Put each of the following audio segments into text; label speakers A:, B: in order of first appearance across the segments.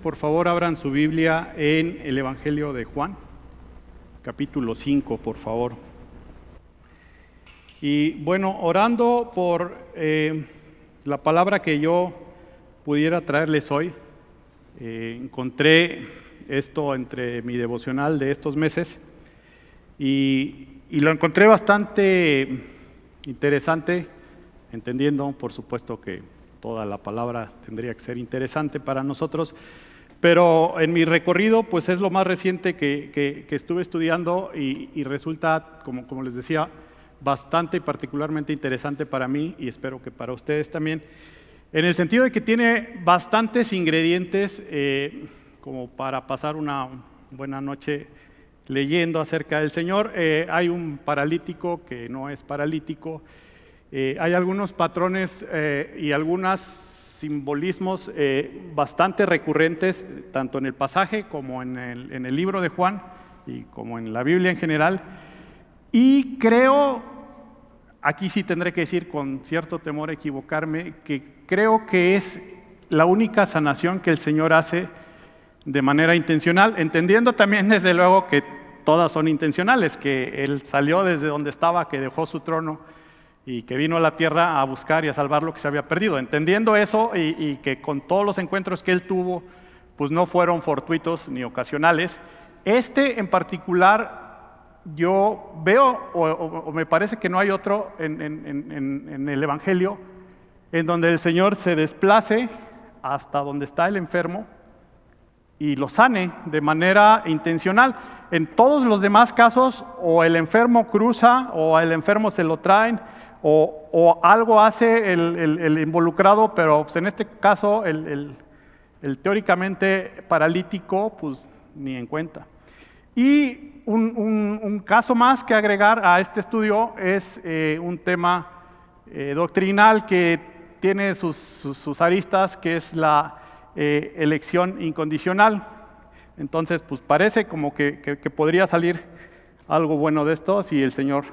A: Por favor, abran su Biblia en el Evangelio de Juan, capítulo 5, por favor. Y bueno, orando por la palabra que yo pudiera traerles hoy, encontré esto entre mi devocional de estos meses y lo encontré bastante interesante, entendiendo, por supuesto, que toda la palabra tendría que ser interesante para nosotros, pero en mi recorrido, pues es lo más reciente que estuve estudiando y resulta, como les decía, bastante y particularmente interesante para mí y espero que para ustedes también, en el sentido de que tiene bastantes ingredientes como para pasar una buena noche leyendo acerca del Señor. Hay un paralítico que no es paralítico, hay algunos patrones y algunos simbolismos bastante recurrentes, tanto en el pasaje como en el libro de Juan y como en la Biblia en general. Y creo, aquí sí tendré que decir con cierto temor a equivocarme, que creo que es la única sanación que el Señor hace de manera intencional, entendiendo también desde luego que todas son intencionales, que Él salió desde donde estaba, que dejó su trono y que vino a la tierra a buscar y a salvar lo que se había perdido. Entendiendo eso y que con todos los encuentros que Él tuvo, pues no fueron fortuitos ni ocasionales, en particular yo veo, o me parece que no hay otro en el Evangelio, en donde el Señor se desplace hasta donde está el enfermo y lo sane de manera intencional. En todos los demás casos, o el enfermo cruza, o al enfermo se lo traen, o algo hace el involucrado, pero pues en este caso el teóricamente paralítico, pues ni en cuenta. Y un caso más que agregar a este estudio es un tema doctrinal que tiene sus aristas, que es la elección incondicional. Entonces, pues parece como que podría salir algo bueno de esto si el Señor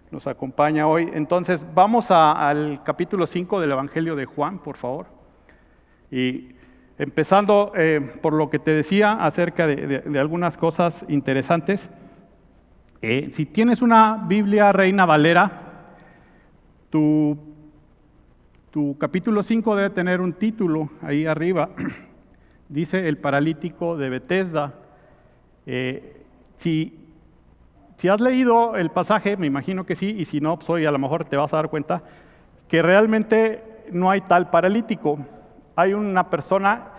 A: nos acompaña hoy. Entonces, vamos al capítulo 5 del Evangelio de Juan, por favor. Y empezando por lo que te decía acerca de algunas cosas interesantes. Si tienes una Biblia Reina Valera, tu capítulo 5 debe tener un título ahí arriba. Dice el paralítico de Betesda. Si has leído el pasaje, me imagino que sí, y si no, pues hoy a lo mejor te vas a dar cuenta que realmente no hay tal paralítico. Hay una persona,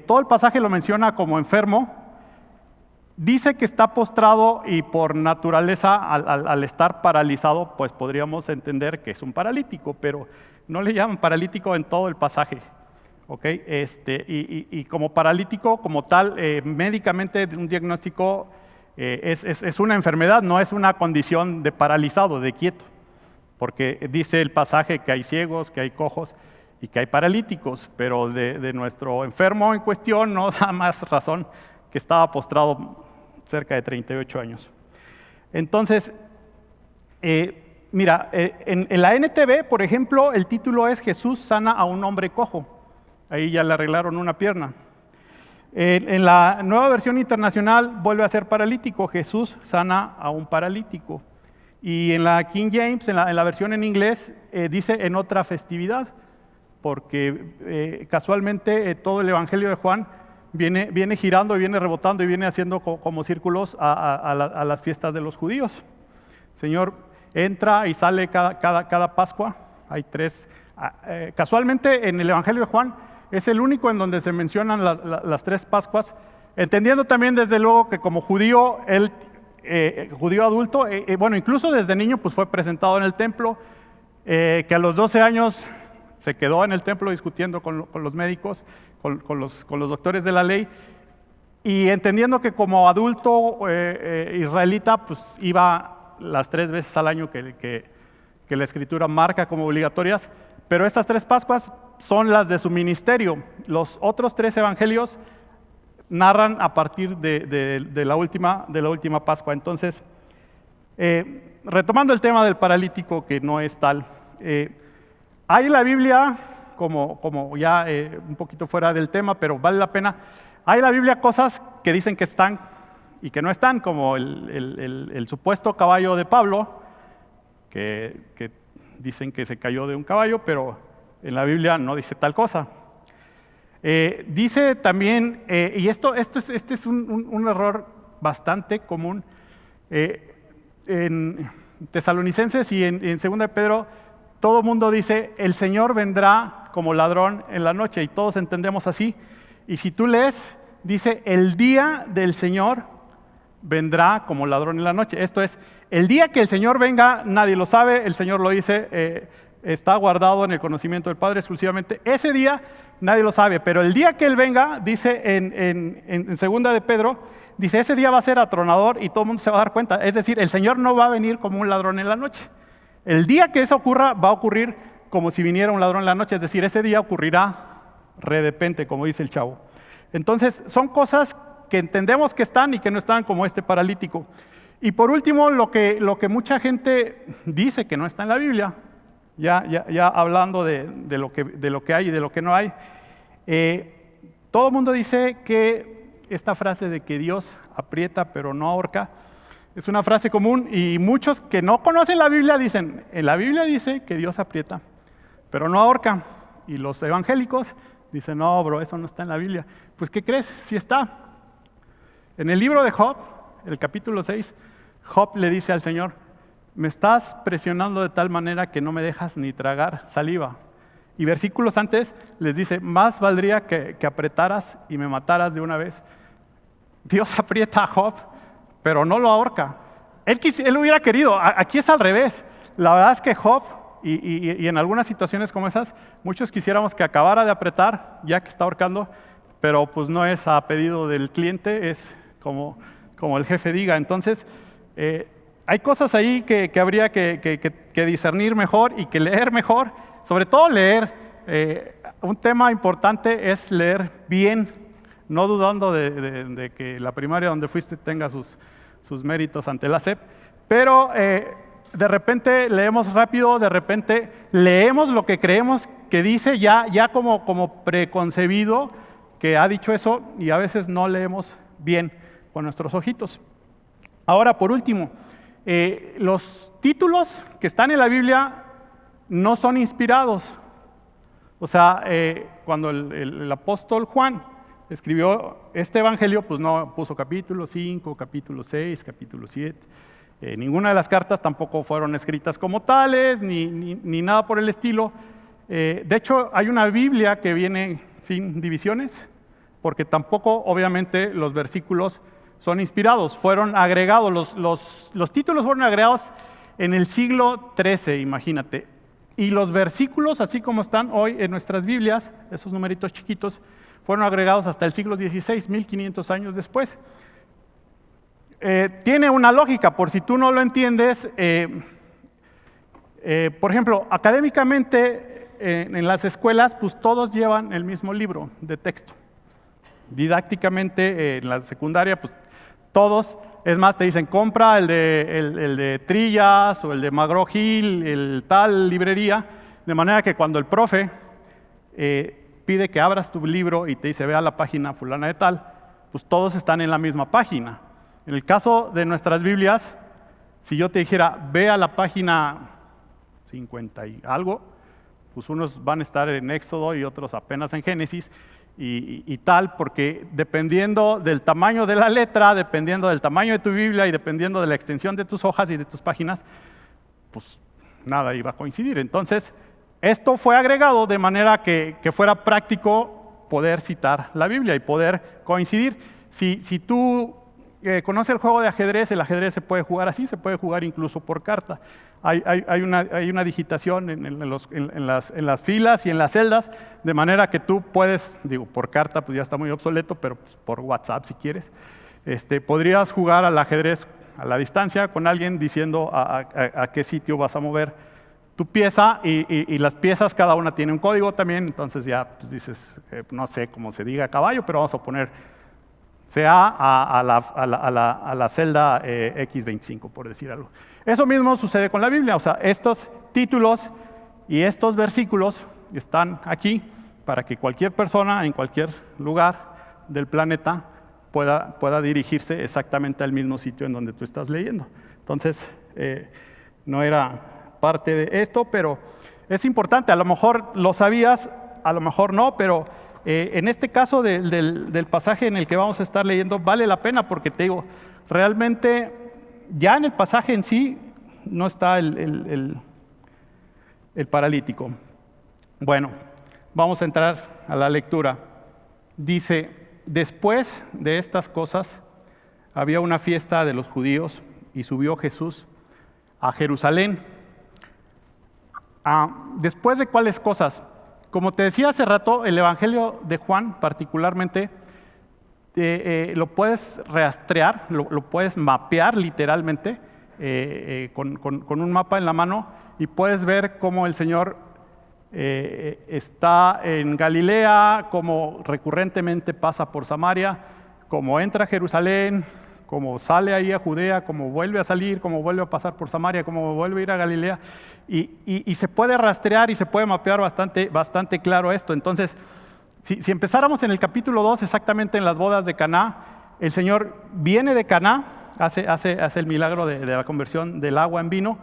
A: todo el pasaje lo menciona como enfermo, dice que está postrado y por naturaleza, al estar paralizado, pues podríamos entender que es un paralítico, pero no le llaman paralítico en todo el pasaje. ¿Okay? Y como paralítico, como tal, médicamente un diagnóstico es una enfermedad, no es una condición de paralizado, de quieto, porque dice el pasaje que hay ciegos, que hay cojos y que hay paralíticos, pero de nuestro enfermo en cuestión no da más razón que estaba postrado cerca de 38 años. Entonces, mira, en la NTV, por ejemplo, el título es Jesús sana a un hombre cojo. Ahí ya le arreglaron una pierna. En la Nueva Versión Internacional vuelve a ser paralítico. Jesús sana a un paralítico. Y en la King James, en la versión en inglés, dice en otra festividad, porque casualmente todo el Evangelio de Juan viene girando y viene rebotando y viene haciendo como círculos a las fiestas de los judíos. El Señor entra y sale cada Pascua. Hay tres. Casualmente en el Evangelio de Juan es el único en donde se mencionan las tres Pascuas, entendiendo también desde luego que como judío, él, judío adulto, bueno, incluso desde niño pues fue presentado en el templo, que a los 12 años se quedó en el templo discutiendo con los médicos, con los doctores de la ley, y entendiendo que como adulto israelita pues iba las 3 veces al año que la Escritura marca como obligatorias, pero estas 3 Pascuas son las de su ministerio. Los otros 3 evangelios narran a partir de la última Pascua. Entonces, retomando el tema del paralítico, que no es tal, hay en la Biblia como ya un poquito fuera del tema, pero vale la pena. Hay en la Biblia cosas que dicen que están y que no están, como el supuesto caballo de Pablo, que dicen que se cayó de un caballo, pero en la Biblia no dice tal cosa. Dice también, y este es un error bastante común, en Tesalonicenses y en 2 de Pedro, todo el mundo dice, el Señor vendrá como ladrón en la noche, y todos entendemos así. Y si tú lees, dice, el día del Señor vendrá como ladrón en la noche. Esto es, el día que el Señor venga, nadie lo sabe, el Señor lo dice, está guardado en el conocimiento del Padre exclusivamente. Ese día nadie lo sabe, pero el día que Él venga, dice en 2 de Pedro, dice, ese día va a ser atronador y todo el mundo se va a dar cuenta. Es decir, el Señor no va a venir como un ladrón en la noche. El día que eso ocurra, va a ocurrir como si viniera un ladrón en la noche. Es decir, ese día ocurrirá de repente, como dice el chavo. Entonces, son cosas que entendemos que están y que no están, como este paralítico. Y por último, lo que mucha gente dice que no está en la Biblia, ya hablando de lo que hay y de lo que no hay, todo el mundo dice que esta frase de que Dios aprieta pero no ahorca es una frase común, y muchos que no conocen la Biblia dicen, en la Biblia dice que Dios aprieta pero no ahorca, y los evangélicos dicen, no, bro, eso no está en la Biblia. Pues, ¿qué crees? Sí está. En el libro de Job, el capítulo 6, Job le dice al Señor, me estás presionando de tal manera que no me dejas ni tragar saliva. Y versículos antes les dice, más valdría que apretaras y me mataras de una vez. Dios aprieta a Job, pero no lo ahorca. Él hubiera querido, aquí es al revés. La verdad es que Job, y en algunas situaciones como esas, muchos quisiéramos que acabara de apretar, ya que está ahorcando, pero pues no es a pedido del cliente, es como el jefe diga. Entonces, hay cosas ahí que habría que discernir mejor y que leer mejor, sobre todo leer. Un tema importante es leer bien, no dudando de que la primaria donde fuiste tenga sus méritos ante la SEP, pero de repente leemos rápido, de repente leemos lo que creemos que dice ya como preconcebido, que ha dicho eso, y a veces no leemos bien con nuestros ojitos. Ahora, por último, los títulos que están en la Biblia no son inspirados. O sea, cuando el apóstol Juan escribió este evangelio, pues no puso capítulo 5, capítulo 6, capítulo 7. Ninguna de las cartas tampoco fueron escritas como tales, ni nada por el estilo. De hecho, hay una Biblia que viene sin divisiones, porque tampoco, obviamente, los versículos son inspirados, fueron agregados, los títulos fueron agregados en el siglo XIII, imagínate. Y los versículos, así como están hoy en nuestras Biblias, esos numeritos chiquitos, fueron agregados hasta el siglo XVI, 1500 años después. Tiene una lógica, por si tú no lo entiendes. Por ejemplo, académicamente, en las escuelas, pues todos llevan el mismo libro de texto. Didácticamente, en la secundaria, pues todos, es más, te dicen, compra el de Trillas o el de McGraw-Hill, el tal librería, de manera que cuando el profe pide que abras tu libro y te dice, ve a la página fulana de tal, pues todos están en la misma página. En el caso de nuestras Biblias, si yo te dijera, ve a la página 50 y algo, pues unos van a estar en Éxodo y otros apenas en Génesis, y tal, porque dependiendo del tamaño de la letra, dependiendo del tamaño de tu Biblia y dependiendo de la extensión de tus hojas y de tus páginas, pues nada iba a coincidir. Entonces, esto fue agregado de manera que fuera práctico poder citar la Biblia y poder coincidir. Si tú conoces el juego de ajedrez, el ajedrez se puede jugar así, se puede jugar incluso por carta. Hay una digitación en las filas y en las celdas, de manera que tú puedes, por carta pues ya está muy obsoleto, pero pues por WhatsApp si quieres, podrías jugar al ajedrez a la distancia con alguien diciendo a qué sitio vas a mover tu pieza, y las piezas cada una tiene un código también. Entonces ya pues dices, no sé cómo se diga caballo, pero vamos a poner CA a la celda X25, por decir algo. Eso mismo sucede con la Biblia. O sea, estos títulos y estos versículos están aquí para que cualquier persona en cualquier lugar del planeta pueda dirigirse exactamente al mismo sitio en donde tú estás leyendo. Entonces, no era parte de esto, pero es importante. A lo mejor lo sabías, a lo mejor no, pero en este caso del pasaje en el que vamos a estar leyendo, vale la pena porque te digo, realmente ya en el pasaje en sí no está el paralítico. Bueno, vamos a entrar a la lectura. Dice: después de estas cosas, había una fiesta de los judíos y subió Jesús a Jerusalén. ¿Después de cuáles cosas? Como te decía hace rato, el Evangelio de Juan particularmente lo puedes rastrear, lo puedes mapear literalmente con un mapa en la mano y puedes ver cómo el Señor está en Galilea, como recurrentemente pasa por Samaria, como entra a Jerusalén, como sale ahí a Judea, como vuelve a salir, como vuelve a pasar por Samaria, como vuelve a ir a Galilea, y se puede rastrear y se puede mapear bastante claro esto. Entonces, si empezáramos en el capítulo 2, exactamente en las bodas de Caná, el Señor viene de Caná, hace el milagro de la conversión del agua en vino,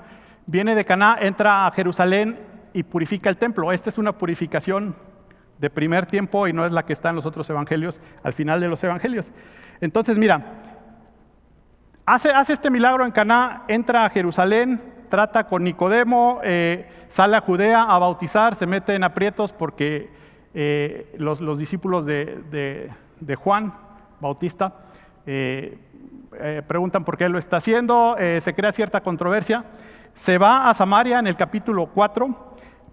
A: viene de Caná, entra a Jerusalén y purifica el templo. Esta es una purificación de primer tiempo y no es la que está en los otros evangelios, al final de los evangelios. Entonces, mira, hace este milagro en Caná, entra a Jerusalén, trata con Nicodemo, sale a Judea a bautizar, se mete en aprietos porque los discípulos de Juan Bautista preguntan por qué lo está haciendo, se crea cierta controversia, se va a Samaria en el capítulo 4,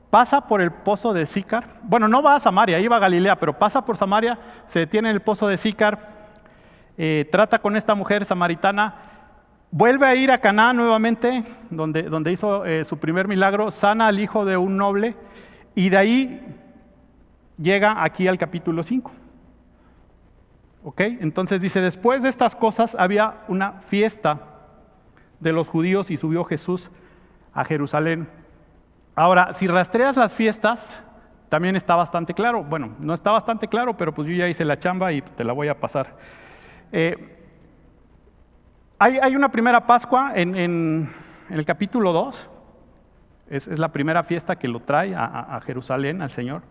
A: pasa por el pozo de Sícar. Bueno, no va a Samaria, iba a Galilea, pero pasa por Samaria, se detiene en el pozo de Sícar, trata con esta mujer samaritana, vuelve a ir a Caná nuevamente, donde hizo su primer milagro, sana al hijo de un noble, y de ahí llega aquí al capítulo 5. ¿Ok? Entonces dice: después de estas cosas había una fiesta de los judíos y subió Jesús a Jerusalén. Ahora, si rastreas las fiestas, también está bastante claro. Bueno, no está bastante claro, pero pues yo ya hice la chamba y te la voy a pasar. Hay una primera Pascua en el capítulo 2. Es la primera fiesta que lo trae a Jerusalén, al Señor.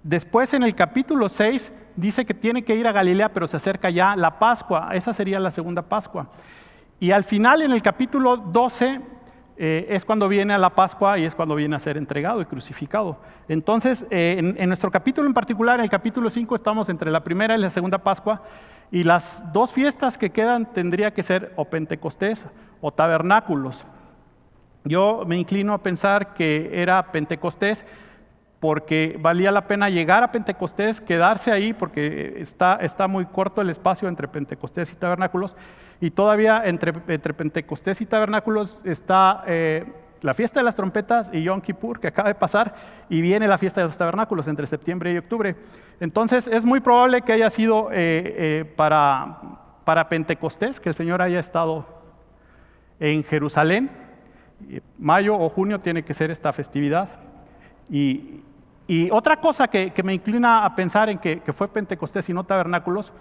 A: Después, en el capítulo 6, dice que tiene que ir a Galilea, pero se acerca ya la Pascua. Esa sería la segunda Pascua. Y al final, en el capítulo 12, es cuando viene a la Pascua y es cuando viene a ser entregado y crucificado. Entonces, en nuestro capítulo en particular, en el capítulo 5, estamos entre la primera y la segunda Pascua, y las dos fiestas que quedan tendría que ser o Pentecostés o Tabernáculos. Yo me inclino a pensar que era Pentecostés porque valía la pena llegar a Pentecostés, quedarse ahí porque está muy corto el espacio entre Pentecostés y Tabernáculos, y todavía entre Pentecostés y Tabernáculos está la fiesta de las trompetas y Yom Kippur, que acaba de pasar, y viene la fiesta de los tabernáculos entre septiembre y octubre. Entonces es muy probable que haya sido para Pentecostés, que el Señor haya estado en Jerusalén. Mayo o junio tiene que ser esta festividad. Y otra cosa que me inclina a pensar en que fue Pentecostés y no tabernáculos,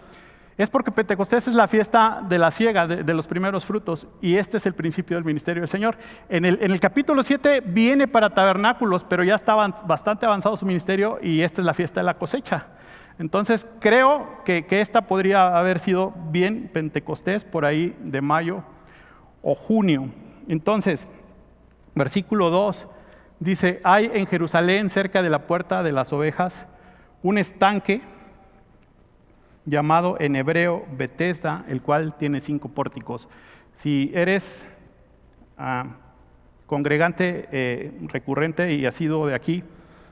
A: es porque Pentecostés es la fiesta de la siega, de los primeros frutos, y este es el principio del ministerio del Señor. En el capítulo 7 viene para tabernáculos, pero ya estaba bastante avanzado su ministerio, y esta es la fiesta de la cosecha. Entonces creo que esta podría haber sido bien Pentecostés, por ahí de mayo o junio. Entonces, versículo 2 dice: hay en Jerusalén, cerca de la puerta de las ovejas, un estanque llamado en hebreo Betesda, el cual tiene 5 pórticos. Si eres congregante recurrente y asiduo de aquí,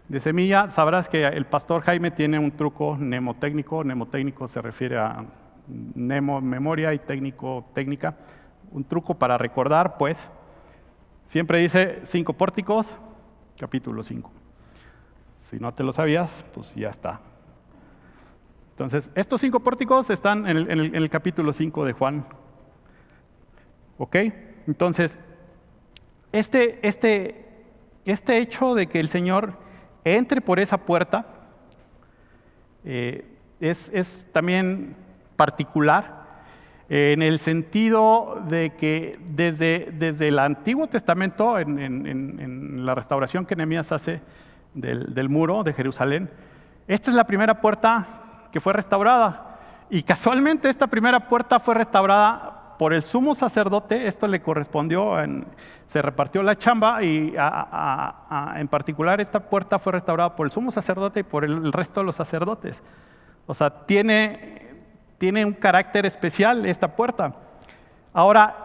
A: de Semilla, sabrás que el pastor Jaime tiene un truco mnemotécnico. Mnemotécnico se refiere a mnemo, memoria, y técnico, técnica. Un truco para recordar, pues. Siempre dice 5 pórticos, capítulo 5. Si no te lo sabías, pues ya está. Entonces, estos 5 pórticos están en el capítulo 5 de Juan. ¿Ok? Entonces, este hecho de que el Señor entre por esa puerta es también particular en el sentido de que desde el Antiguo Testamento, en la restauración que Nehemías hace del muro de Jerusalén, esta es la primera puerta que fue restaurada. Y casualmente esta primera puerta fue restaurada por el sumo sacerdote. Esto le correspondió, se repartió la chamba y en particular esta puerta fue restaurada por el sumo sacerdote y por el resto de los sacerdotes. O sea, tiene un carácter especial esta puerta. Ahora,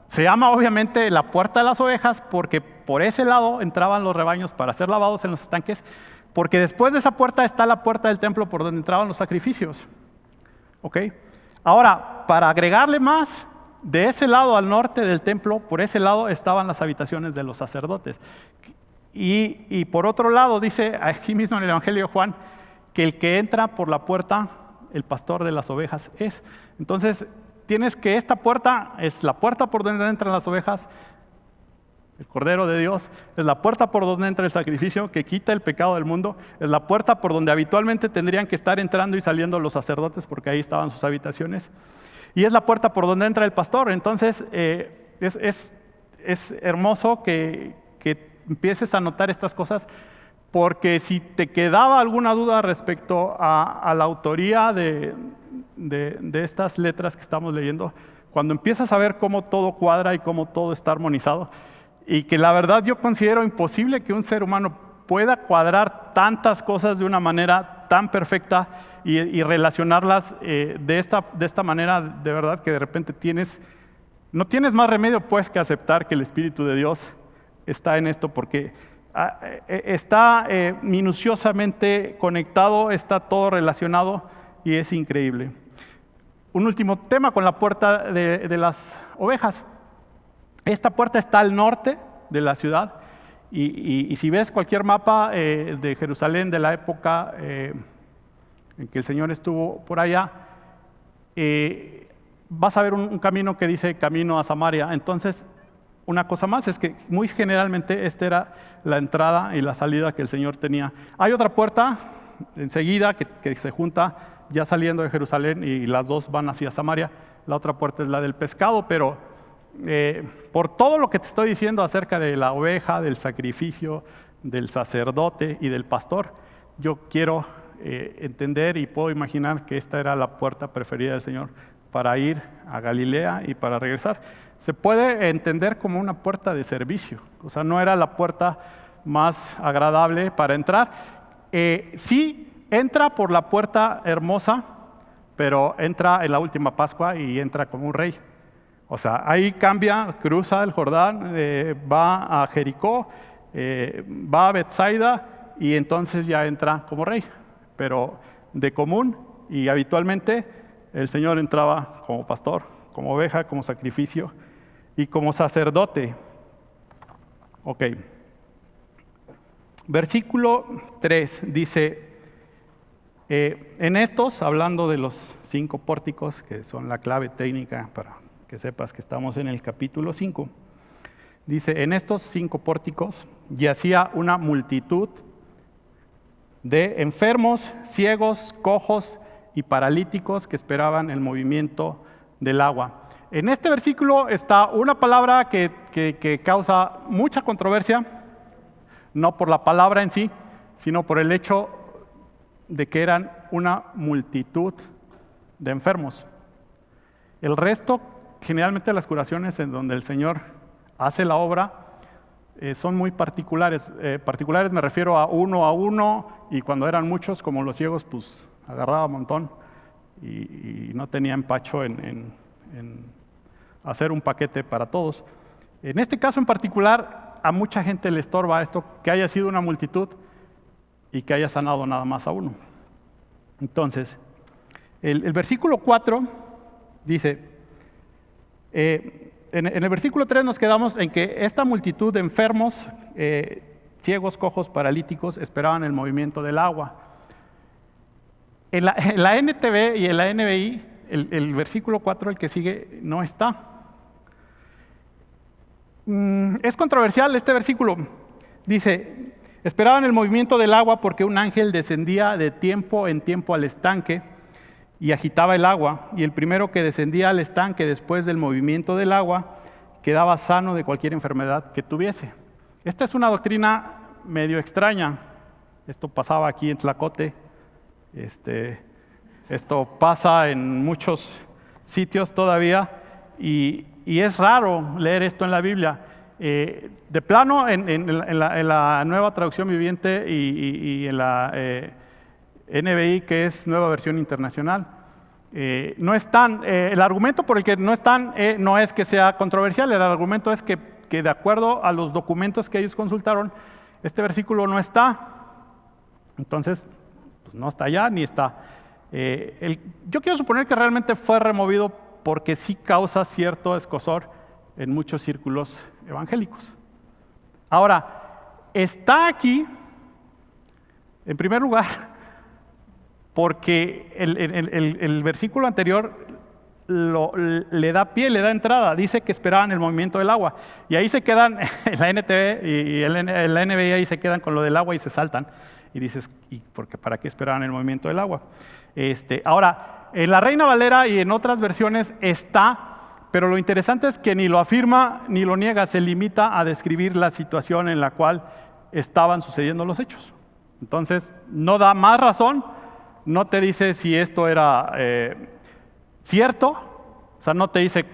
A: se llama obviamente la puerta de las ovejas porque por ese lado entraban los rebaños para ser lavados en los estanques, porque después de esa puerta está la puerta del templo por donde entraban los sacrificios. ¿Ok? Ahora, para agregarle más, de ese lado al norte del templo, por ese lado estaban las habitaciones de los sacerdotes. Y por otro lado, dice aquí mismo en el Evangelio de Juan, que el que entra por la puerta, el pastor de las ovejas es. Entonces, tienes que esta puerta es la puerta por donde entran las ovejas, el Cordero de Dios, es la puerta por donde entra el sacrificio que quita el pecado del mundo, es la puerta por donde habitualmente tendrían que estar entrando y saliendo los sacerdotes porque ahí estaban sus habitaciones, y es la puerta por donde entra el pastor. Entonces, es hermoso que empieces a notar estas cosas, porque si te quedaba alguna duda respecto a la autoría de estas letras que estamos leyendo, cuando empiezas a ver cómo todo cuadra y cómo todo está armonizado, y que la verdad yo considero imposible que un ser humano pueda cuadrar tantas cosas de una manera tan perfecta y relacionarlas de esta manera, de verdad que de repente no tienes más remedio pues que aceptar que el Espíritu de Dios está en esto, porque está minuciosamente conectado, está todo relacionado y es increíble. Un último tema con la puerta de las ovejas. Esta puerta está al norte de la ciudad y si ves cualquier mapa de Jerusalén de la época en que el Señor estuvo por allá, vas a ver un camino que dice camino a Samaria. Entonces, una cosa más es que muy generalmente esta era la entrada y la salida que el Señor tenía. Hay otra puerta enseguida que se junta ya saliendo de Jerusalén y las dos van hacia Samaria. La otra puerta es la del pescado, pero por todo lo que te estoy diciendo acerca de la oveja, del sacrificio, del sacerdote y del pastor, yo quiero entender y puedo imaginar que esta era la puerta preferida del Señor para ir a Galilea y para regresar. Se puede entender como una puerta de servicio, o sea, no era la puerta más agradable para entrar. Sí, entra por la puerta hermosa, pero entra en la última Pascua y entra como un rey. O sea, ahí cambia, cruza el Jordán, va a Jericó, va a Betsaida y entonces ya entra como rey. Pero de común y habitualmente el Señor entraba como pastor, como oveja, como sacrificio y como sacerdote. Ok. Versículo 3 dice, en estos, hablando de los 5 pórticos, que son la clave técnica para que sepas que estamos en el capítulo 5, dice, en estos 5 pórticos yacía una multitud de enfermos, ciegos, cojos y paralíticos que esperaban el movimiento del agua. En este versículo está una palabra que causa mucha controversia, no por la palabra en sí, sino por el hecho de que eran una multitud de enfermos. El resto, generalmente las curaciones en donde el Señor hace la obra, son muy particulares. Particulares me refiero a uno, y cuando eran muchos, como los ciegos, pues agarraba un montón y no tenía empacho en hacer un paquete para todos. En este caso en particular, a mucha gente le estorba esto, que haya sido una multitud y que haya sanado nada más a uno. Entonces, el versículo 4 dice, en el versículo 3 nos quedamos en que esta multitud de enfermos, ciegos, cojos, paralíticos, esperaban el movimiento del agua. En la NTV y en la NBI, el versículo 4, el que sigue, no está. Es controversial este versículo. Dice, Esperaban el movimiento del agua porque un ángel descendía de tiempo en tiempo al estanque y agitaba el agua, y el primero que descendía al estanque después del movimiento del agua quedaba sano de cualquier enfermedad que tuviese. Esta es una doctrina medio extraña. Esto pasaba aquí en Tlacote, esto pasa en muchos sitios todavía, y es raro leer esto en la Biblia. De plano, en la Nueva Traducción Viviente y en la NBI, que es Nueva Versión Internacional, no están. El argumento por el que no están no es que sea controversial, el argumento es que de acuerdo a los documentos que ellos consultaron, este versículo no está. Entonces, pues no está allá ni está. Yo quiero suponer que realmente fue removido porque sí causa cierto escozor en muchos círculos evangélicos. Ahora, está aquí, en primer lugar, porque el versículo anterior le da pie, le da entrada, dice que esperaban el movimiento del agua, y ahí se quedan, en la NTV y en la NBI ahí se quedan con lo del agua y se saltan, y dices, ¿y para qué esperaban el movimiento del agua? Ahora, en la Reina Valera y en otras versiones está, pero lo interesante es que ni lo afirma ni lo niega, se limita a describir la situación en la cual estaban sucediendo los hechos. Entonces, no da más razón, no te dice si esto era cierto, o sea, no te dice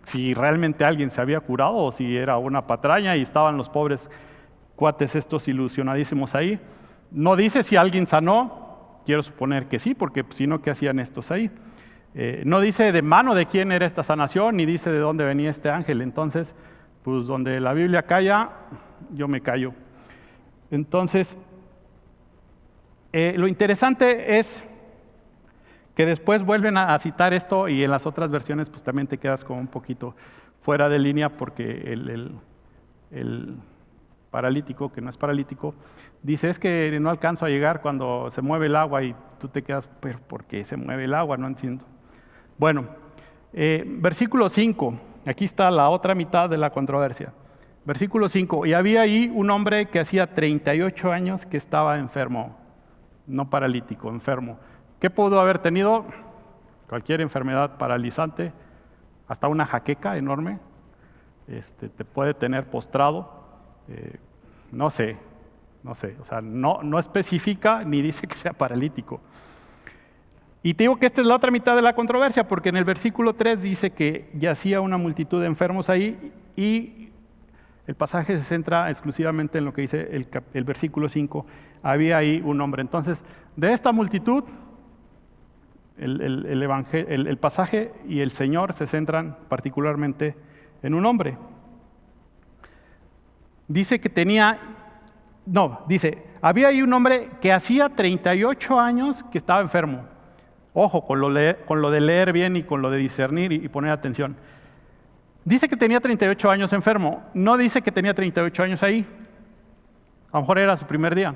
A: si realmente alguien se había curado o si era una patraña y estaban los pobres cuates estos ilusionadísimos ahí. No dice si alguien sanó, quiero suponer que sí, porque si no, ¿qué hacían estos ahí? No dice de mano de quién era esta sanación, ni dice de dónde venía este ángel. Entonces, pues donde la Biblia calla, yo me callo. Entonces, lo interesante es que después vuelven a citar esto, y en las otras versiones pues también te quedas como un poquito fuera de línea, porque el paralítico, que no es paralítico, dice, es que no alcanzo a llegar cuando se mueve el agua, y tú te quedas, pero ¿por qué se mueve el agua? No entiendo. Bueno, versículo 5, aquí está la otra mitad de la controversia. Versículo 5, y había ahí un hombre que hacía 38 años que estaba enfermo, no paralítico, enfermo. ¿Qué pudo haber tenido? Cualquier enfermedad paralizante, hasta una jaqueca enorme, te puede tener postrado, no sé, o sea, no especifica ni dice que sea paralítico. Y te digo que esta es la otra mitad de la controversia, porque en el versículo 3 dice que yacía una multitud de enfermos ahí, y el pasaje se centra exclusivamente en lo que dice el versículo 5, había ahí un hombre. Entonces, de esta multitud, el pasaje y el Señor se centran particularmente en un hombre. Dice había ahí un hombre que hacía 38 años que estaba enfermo. Ojo, con lo de leer bien y con lo de discernir y poner atención. Dice que tenía 38 años enfermo, no dice que tenía 38 años ahí. A lo mejor era su primer día.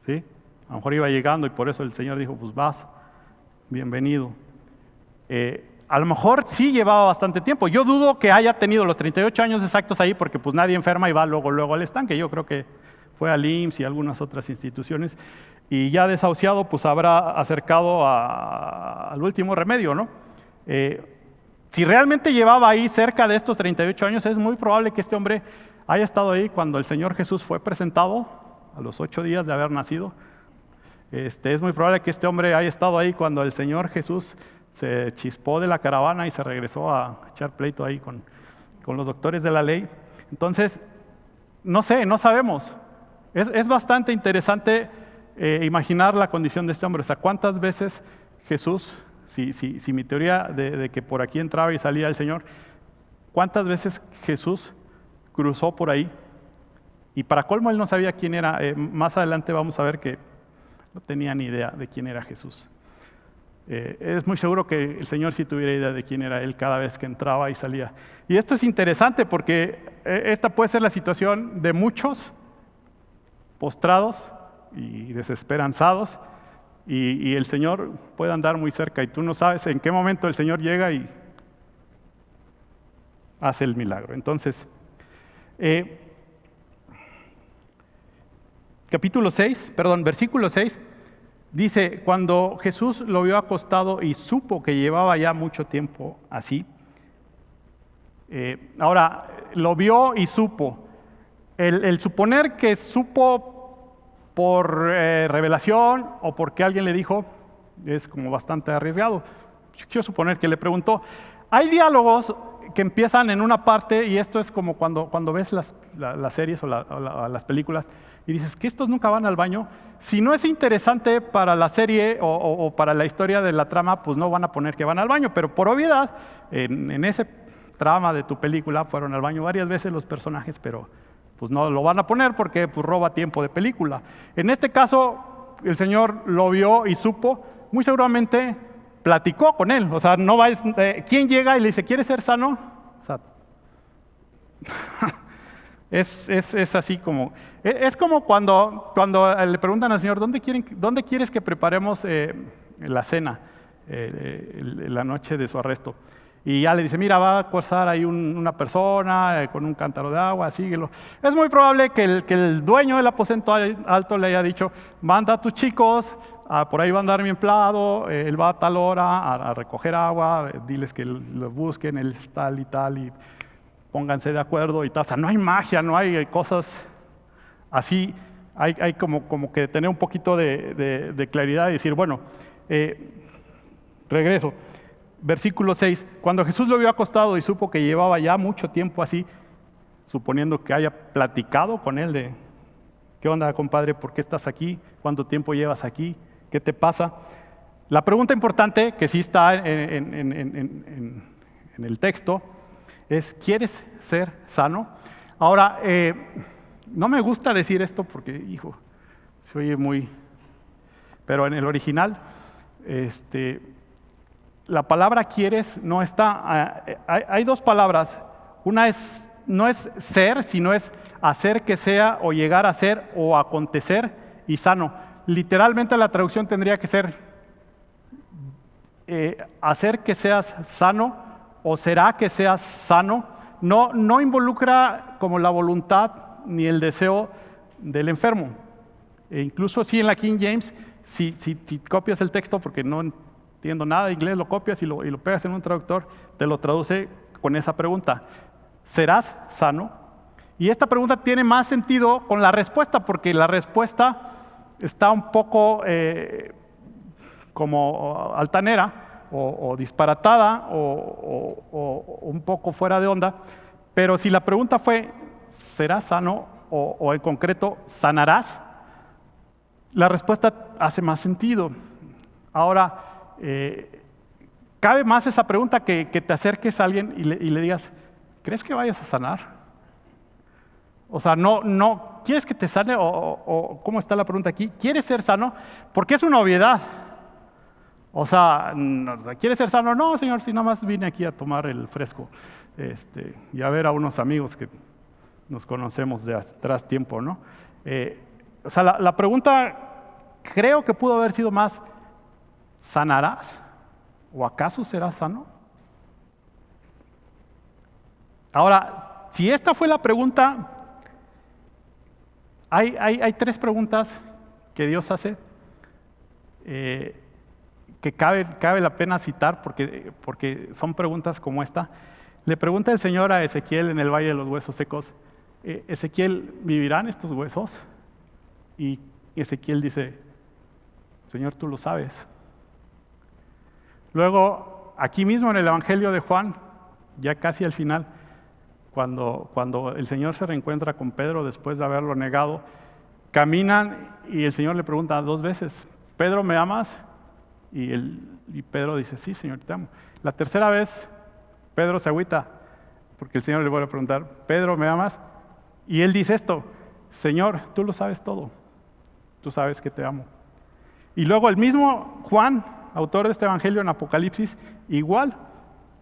A: ¿Sí? A lo mejor iba llegando y por eso el Señor dijo, pues vas, bienvenido. A lo mejor sí llevaba bastante tiempo. Yo dudo que haya tenido los 38 años exactos ahí, porque pues nadie enferma y va luego al estanque. Yo creo que fue al IMSS y algunas otras instituciones, y ya desahuciado pues habrá acercado al último remedio, ¿no? Si realmente llevaba ahí cerca de estos 38 años, es muy probable que este hombre haya estado ahí cuando el Señor Jesús fue presentado, a los 8 días de haber nacido. Es muy probable que este hombre haya estado ahí cuando el Señor Jesús se chispó de la caravana y se regresó a echar pleito ahí con los doctores de la ley. Entonces, no sé, no sabemos. Es bastante interesante imaginar la condición de este hombre. O sea, ¿cuántas veces Jesús, si mi teoría de que por aquí entraba y salía el Señor, cuántas veces Jesús cruzó por ahí? Y para colmo él no sabía quién era. Más adelante vamos a ver que no tenía ni idea de quién era Jesús. Es muy seguro que el Señor sí tuviera idea de quién era él cada vez que entraba y salía. Y esto es interesante porque esta puede ser la situación de muchos postrados y desesperanzados, y el Señor puede andar muy cerca y tú no sabes en qué momento el Señor llega y hace el milagro. Entonces, versículo 6, dice, cuando Jesús lo vio acostado y supo que llevaba ya mucho tiempo así. Ahora, lo vio y supo. El suponer que supo por revelación o porque alguien le dijo es como bastante arriesgado. Yo quiero suponer que le preguntó. Hay diálogos que empiezan en una parte, y esto es como cuando ves las series o las películas y dices que estos nunca van al baño. Si no es interesante para la serie o para la historia de la trama, pues no van a poner que van al baño, pero por obviedad, en ese trama de tu película fueron al baño varias veces los personajes, pero pues no lo van a poner porque pues, roba tiempo de película. En este caso, el Señor lo vio y supo, muy seguramente platicó con él. O sea, no va, ¿quién llega y le dice, ¿quieres ser sano? O sea, es así como, es como cuando le preguntan al Señor, ¿dónde quieres que preparemos la cena, la noche de su arresto? Y ya le dice, mira, va a pasar ahí una persona con un cántaro de agua, síguelo. Es muy probable que el dueño del aposento alto le haya dicho, manda a tus chicos, por ahí va a andar mi empleado, él va a tal hora a recoger agua, diles que lo busquen, él es tal y pónganse de acuerdo y tal. O sea, no hay magia, no hay cosas así, hay como que tener un poquito de claridad y decir, bueno, regreso. Versículo 6, cuando Jesús lo vio acostado y supo que llevaba ya mucho tiempo así, suponiendo que haya platicado con él de, ¿qué onda, compadre? ¿Por qué estás aquí? ¿Cuánto tiempo llevas aquí? ¿Qué te pasa? La pregunta importante, que sí está en el texto, es, ¿quieres ser sano? Ahora, no me gusta decir esto porque, hijo, se oye muy... Pero en el original, la palabra quieres no está, hay dos palabras, una no es ser, sino es hacer que sea o llegar a ser o acontecer y sano. Literalmente la traducción tendría que ser hacer que seas sano o será que seas sano. No involucra como la voluntad ni el deseo del enfermo. E incluso si en la King James, si copias el texto porque no entiendo nada de inglés, lo copias y lo pegas en un traductor, te lo traduce con esa pregunta, ¿serás sano? Y esta pregunta tiene más sentido con la respuesta, porque la respuesta está un poco como altanera o disparatada o un poco fuera de onda, pero si la pregunta fue, ¿serás sano? O en concreto, ¿sanarás? La respuesta hace más sentido. Ahora, cabe más esa pregunta que te acerques a alguien y le digas, ¿crees que vayas a sanar? O sea, no, ¿quieres que te sane? O ¿cómo está la pregunta aquí? ¿Quieres ser sano? Porque es una obviedad. O sea, ¿quieres ser sano? No, Señor, si nada más vine aquí a tomar el fresco y a ver a unos amigos que nos conocemos de atrás tiempo, ¿no? O sea, la pregunta creo que pudo haber sido más, ¿sanarás? ¿O acaso serás sano? Ahora, si esta fue la pregunta, hay tres preguntas que Dios hace que cabe la pena citar porque son preguntas como esta. Le pregunta el Señor a Ezequiel en el Valle de los Huesos Secos, Ezequiel, ¿vivirán estos huesos? Y Ezequiel dice, Señor, tú lo sabes. Luego, aquí mismo en el Evangelio de Juan, ya casi al final, cuando el Señor se reencuentra con Pedro después de haberlo negado, caminan y el Señor le pregunta dos veces, ¿Pedro, me amas? Y Pedro dice, sí, Señor, te amo. La tercera vez, Pedro se agüita, porque el Señor le vuelve a preguntar, ¿Pedro, me amas? Y él dice esto, Señor, tú lo sabes todo, tú sabes que te amo. Y luego el mismo Juan, autor de este Evangelio en Apocalipsis, igual,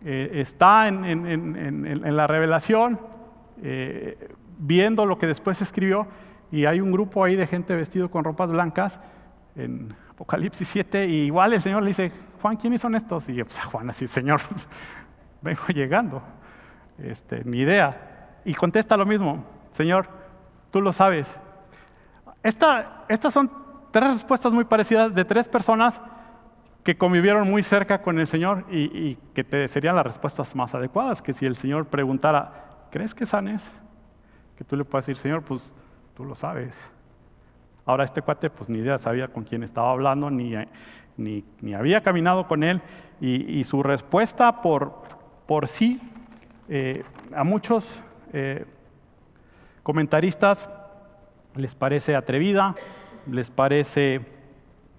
A: está en la revelación, viendo lo que después escribió, y hay un grupo ahí de gente vestido con ropas blancas, en Apocalipsis 7, y igual el Señor le dice, Juan, ¿quiénes son estos? Y pues, Juan así, Señor, vengo llegando, ni idea. Y contesta lo mismo, Señor, tú lo sabes. Estas son tres respuestas muy parecidas de tres personas que convivieron muy cerca con el Señor y que serían las respuestas más adecuadas, que si el Señor preguntara, ¿crees que sanes? Que tú le puedas decir, Señor, pues tú lo sabes. Ahora este cuate pues ni idea sabía con quién estaba hablando, ni había caminado con él, y su respuesta por sí, a muchos comentaristas les parece atrevida, les parece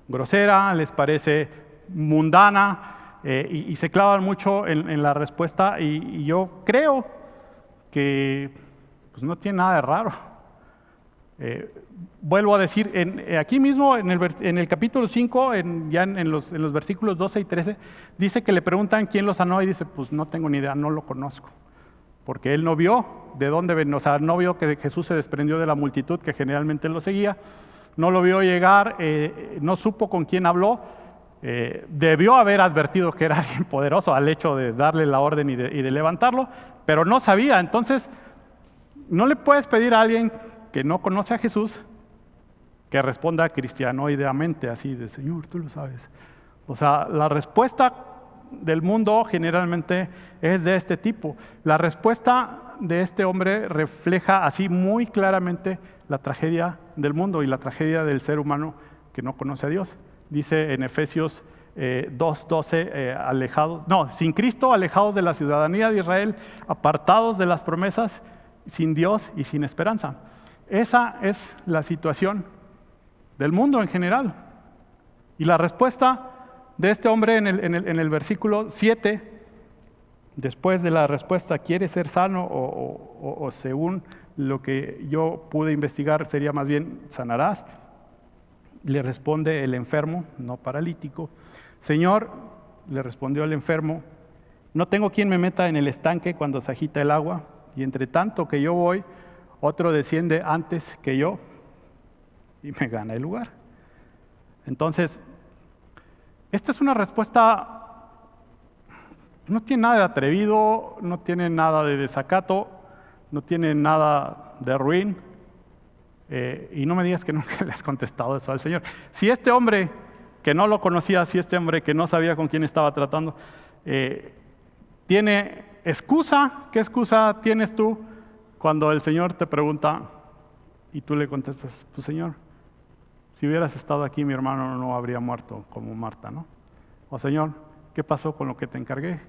A: grosera, les parece mundana, y se clavan mucho en la respuesta, y yo creo que pues, no tiene nada de raro. Vuelvo a decir, aquí mismo en el capítulo 5, ya en los versículos 12 y 13, dice que le preguntan quién lo sanó y dice, pues no tengo ni idea, no lo conozco. Porque él no vio de dónde venía, o sea, no vio que Jesús se desprendió de la multitud que generalmente lo seguía, no lo vio llegar, no supo con quién habló, debió haber advertido que era alguien poderoso al hecho de darle la orden y de levantarlo, pero no sabía. Entonces, no le puedes pedir a alguien que no conoce a Jesús que responda cristianoideamente, así de Señor, tú lo sabes. O sea, la respuesta del mundo generalmente es de este tipo. La respuesta de este hombre refleja así muy claramente la tragedia del mundo y la tragedia del ser humano que no conoce a Dios. Dice en Efesios 2:12, sin Cristo, alejados de la ciudadanía de Israel, apartados de las promesas, sin Dios y sin esperanza. Esa es la situación del mundo en general. Y la respuesta de este hombre en el versículo 7, después de la respuesta, ¿quieres ser sano? O según lo que yo pude investigar, sería más bien, ¿sanarás? Le responde el enfermo, no paralítico. Señor, le respondió el enfermo, no tengo quien me meta en el estanque cuando se agita el agua, y entre tanto que yo voy, otro desciende antes que yo y me gana el lugar. Entonces, esta es una respuesta, no tiene nada de atrevido, no tiene nada de desacato, no tiene nada de ruin, y no me digas que nunca le has contestado eso al Señor. Si este hombre que no lo conocía, si este hombre que no sabía con quién estaba tratando, tiene excusa, ¿qué excusa tienes tú cuando el Señor te pregunta y tú le contestas, pues Señor, si hubieras estado aquí mi hermano no habría muerto como Marta, ¿no? O Señor, ¿qué pasó con lo que te encargué?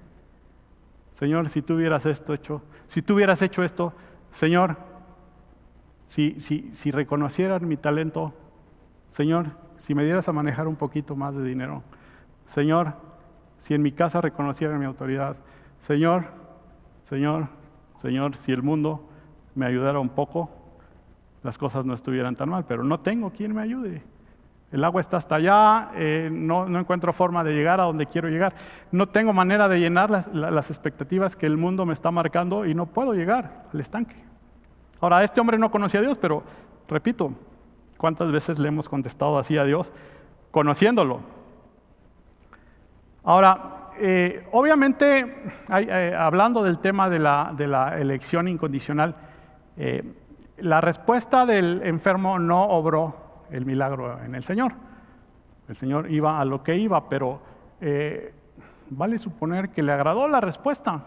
A: Señor, si tú hubieras hecho esto, Señor, si reconocieran mi talento, Señor, si me dieras a manejar un poquito más de dinero, Señor, si en mi casa reconocieran mi autoridad, Señor, si el mundo me ayudara un poco, las cosas no estuvieran tan mal, pero no tengo quien me ayude. El agua está hasta allá, no encuentro forma de llegar a donde quiero llegar. No tengo manera de llenar las expectativas que el mundo me está marcando y no puedo llegar al estanque. Ahora, este hombre no conocía a Dios, pero repito, ¿cuántas veces le hemos contestado así a Dios conociéndolo? Ahora, obviamente, hablando del tema de la elección incondicional, la respuesta del enfermo no obró el milagro en el Señor. El Señor iba a lo que iba, pero vale suponer que le agradó la respuesta.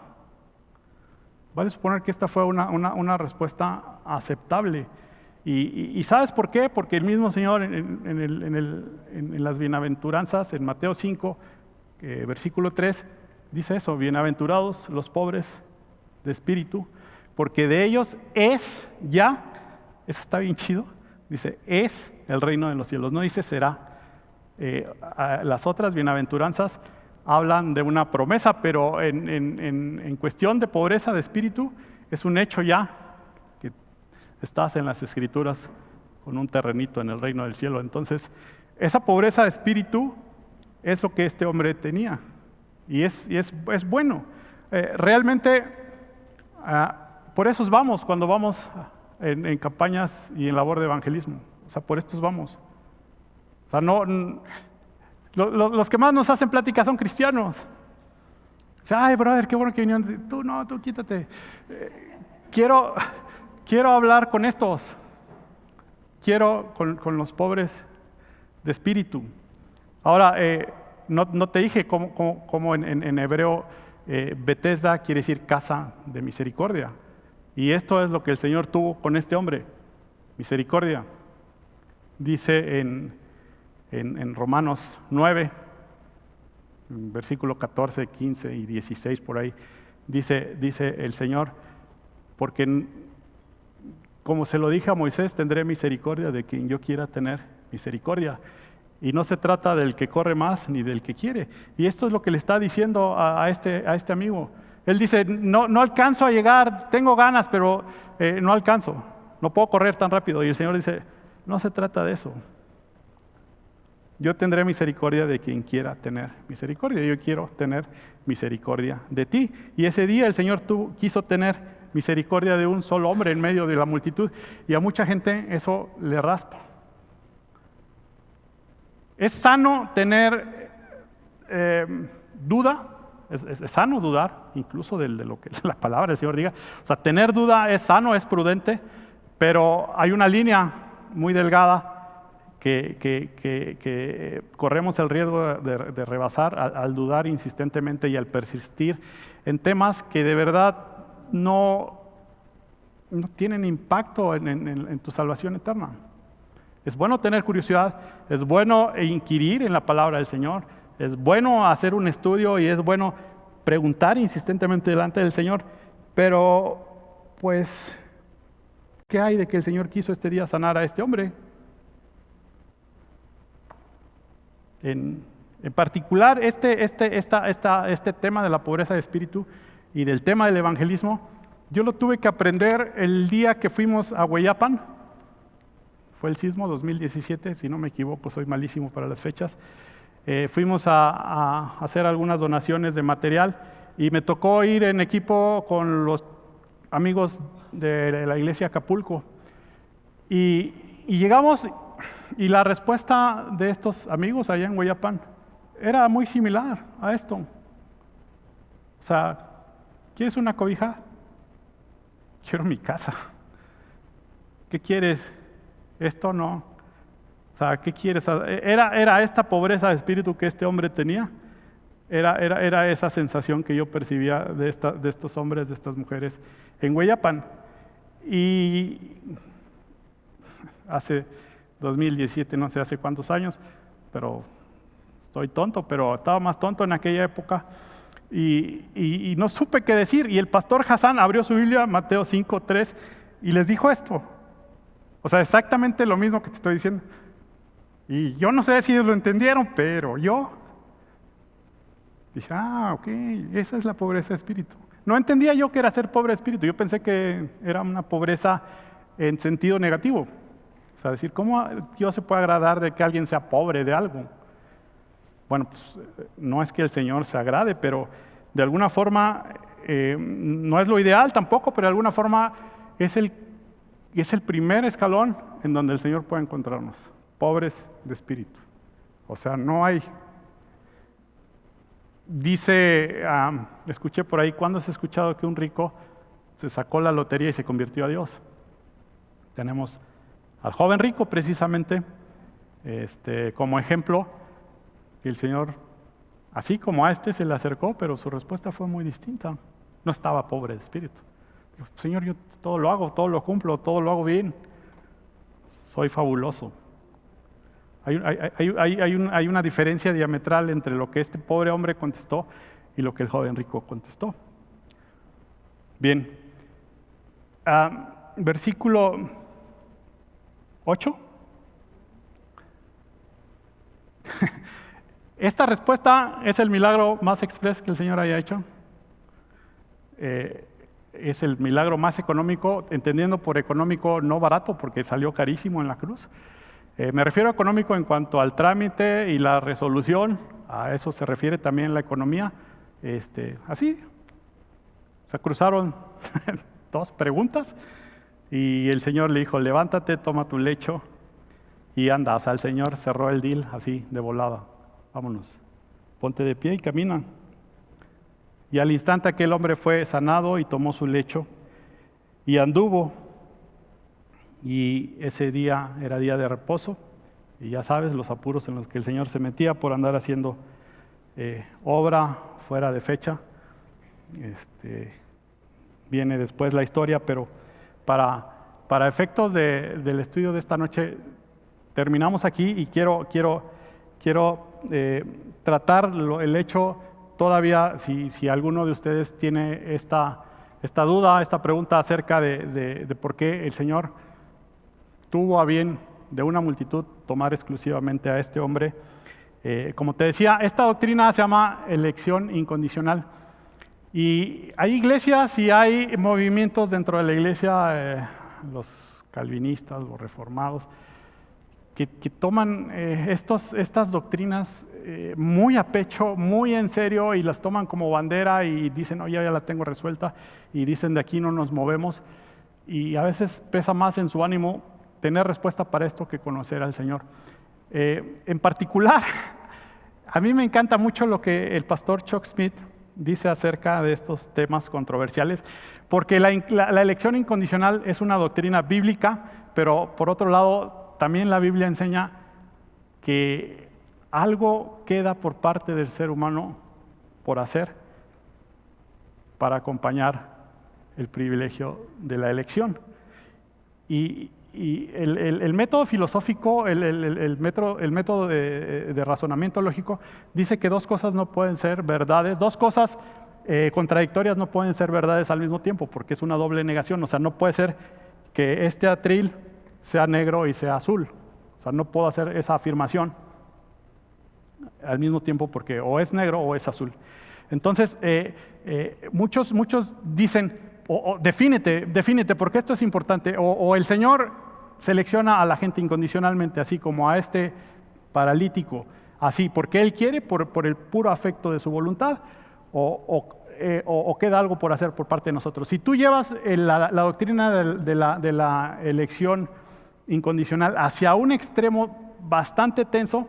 A: Vale suponer que esta fue una respuesta aceptable. ¿Y sabes por qué? Porque el mismo Señor en las bienaventuranzas, en Mateo 5, versículo 3, dice eso: bienaventurados los pobres de espíritu, porque de ellos es ya, eso está bien chido, dice, es el reino de los cielos, no dice será. Las otras bienaventuranzas hablan de una promesa, pero en cuestión de pobreza de espíritu, es un hecho ya, que estás en las Escrituras con un terrenito en el reino del cielo. Entonces, esa pobreza de espíritu es lo que este hombre tenía, y es bueno. Realmente, por eso vamos cuando vamos en campañas y en labor de evangelismo. O sea, por estos vamos. O sea, los que más nos hacen pláticas son cristianos. O sea, ay, brother, qué bueno que vinieron. Tú quítate. Quiero hablar con estos. quiero con los pobres de espíritu. Ahora, no te dije cómo en hebreo Betesda quiere decir casa de misericordia. Y esto es lo que el Señor tuvo con este hombre, misericordia. Dice en Romanos 9, versículo 14, 15 y 16 por ahí, dice el Señor, porque como se lo dije a Moisés, tendré misericordia de quien yo quiera tener misericordia. Y no se trata del que corre más ni del que quiere. Y esto es lo que le está diciendo a este amigo. Él dice, no alcanzo a llegar, tengo ganas, pero no alcanzo, no puedo correr tan rápido. Y el Señor dice, no se trata de eso. Yo tendré misericordia de quien quiera tener misericordia. Yo quiero tener misericordia de ti. Y ese día el Señor quiso tener misericordia de un solo hombre en medio de la multitud. Y a mucha gente eso le raspa. Es sano tener duda, es sano dudar, incluso de lo que la palabra del Señor diga. O sea, tener duda es sano, es prudente, pero hay una línea muy delgada que corremos el riesgo de rebasar al dudar insistentemente y al persistir en temas que de verdad no tienen impacto en tu salvación eterna. Es bueno tener curiosidad, es bueno inquirir en la palabra del Señor, es bueno hacer un estudio y es bueno preguntar insistentemente delante del Señor, pero pues, ¿qué hay de que el Señor quiso este día sanar a este hombre? En particular, este tema de la pobreza de espíritu y del tema del evangelismo, yo lo tuve que aprender el día que fuimos a Hueyapan. Fue el sismo 2017, si no me equivoco, soy malísimo para las fechas. Fuimos a hacer algunas donaciones de material y me tocó ir en equipo con los amigos de la iglesia Acapulco. Y llegamos y la respuesta de estos amigos allá en Hueyapan era muy similar a esto. O sea, ¿quieres una cobija? Quiero mi casa. ¿Qué quieres? Esto no. O sea, ¿qué quieres? Era esta pobreza de espíritu que este hombre tenía. Era esa sensación que yo percibía de estos hombres, de estas mujeres en Hueyapan. Y hace 2017, no sé hace cuántos años, pero estoy tonto, pero estaba más tonto en aquella época. Y no supe qué decir. Y el pastor Hassan abrió su Biblia, Mateo 5:3, y les dijo esto. O sea, exactamente lo mismo que te estoy diciendo. Y yo no sé si ellos lo entendieron, pero yo dije, ok, esa es la pobreza de espíritu. No entendía yo que era ser pobre de espíritu. Yo pensé que era una pobreza en sentido negativo. O sea, decir, ¿cómo Dios se puede agradar de que alguien sea pobre de algo? Bueno, pues no es que el Señor se agrade, pero de alguna forma, no es lo ideal tampoco, pero de alguna forma es el primer escalón en donde el Señor puede encontrarnos, pobres de espíritu. O sea, no hay. Dice, escuché por ahí, ¿cuándo has escuchado que un rico se sacó la lotería y se convirtió a Dios? Tenemos al joven rico precisamente como ejemplo, que el Señor, así como a se le acercó, pero su respuesta fue muy distinta. No estaba pobre de espíritu. Señor, yo todo lo hago, todo lo cumplo, todo lo hago bien. Soy fabuloso. Hay una diferencia diametral entre lo que este pobre hombre contestó y lo que el joven rico contestó. Bien. Versículo 8. Esta respuesta es el milagro más express que el Señor haya hecho. Es el milagro más económico, entendiendo por económico no barato, porque salió carísimo en la cruz. Me refiero a económico en cuanto al trámite y la resolución, a eso se refiere también la economía. Así, se cruzaron dos preguntas y el Señor le dijo, levántate, toma tu lecho y anda. O sea, el Señor cerró el deal así, de volada. Vámonos, ponte de pie y camina. Y al instante aquel hombre fue sanado y tomó su lecho y anduvo. y ese día era día de reposo, y ya sabes los apuros en los que el Señor se metía por andar haciendo obra fuera de fecha. Viene después la historia, pero para efectos del estudio de esta noche terminamos aquí, y quiero tratar el hecho todavía, si alguno de ustedes tiene esta duda, esta pregunta acerca de por qué el Señor tuvo a bien de una multitud tomar exclusivamente a este hombre. Como te decía, esta doctrina se llama elección incondicional. Y hay iglesias y hay movimientos dentro de la iglesia, los calvinistas, los reformados, que toman estas doctrinas muy a pecho, muy en serio, y las toman como bandera y dicen, oye, ya la tengo resuelta, y dicen, de aquí no nos movemos. Y a veces pesa más en su ánimo tener respuesta para esto que conocer al Señor. En particular, a mí me encanta mucho lo que el pastor Chuck Smith dice acerca de estos temas controversiales, porque la elección incondicional es una doctrina bíblica, pero por otro lado, también la Biblia enseña que algo queda por parte del ser humano por hacer para acompañar el privilegio de la elección. Y el método filosófico, el método de razonamiento lógico, dice que dos cosas no pueden ser verdades, dos cosas contradictorias no pueden ser verdades al mismo tiempo, porque es una doble negación. O sea, no puede ser que este atril sea negro y sea azul. O sea, no puedo hacer esa afirmación al mismo tiempo, porque o es negro o es azul. Entonces, muchos dicen, defínete, porque esto es importante. O el Señor selecciona a la gente incondicionalmente, así como a este paralítico, así, porque Él quiere, por el puro afecto de su voluntad, o queda algo por hacer por parte de nosotros. Si tú llevas la doctrina de la elección incondicional hacia un extremo bastante tenso,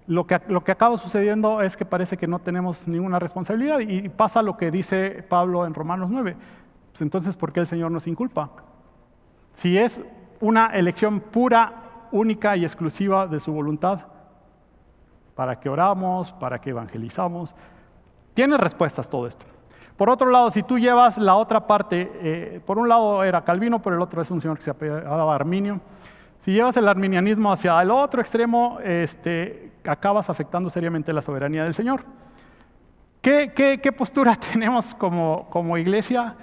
A: lo que acaba sucediendo es que parece que no tenemos ninguna responsabilidad, y pasa lo que dice Pablo en Romanos 9. Pues entonces, ¿por qué el Señor nos inculpa? Si es una elección pura, única y exclusiva de su voluntad, para que oramos, para que evangelizamos, tiene respuestas todo esto. Por otro lado, si tú llevas la otra parte, por un lado era Calvino, por el otro es un señor que se llamaba Arminio. Si llevas el arminianismo hacia el otro extremo, acabas afectando seriamente la soberanía del Señor. ¿Qué postura tenemos como iglesia?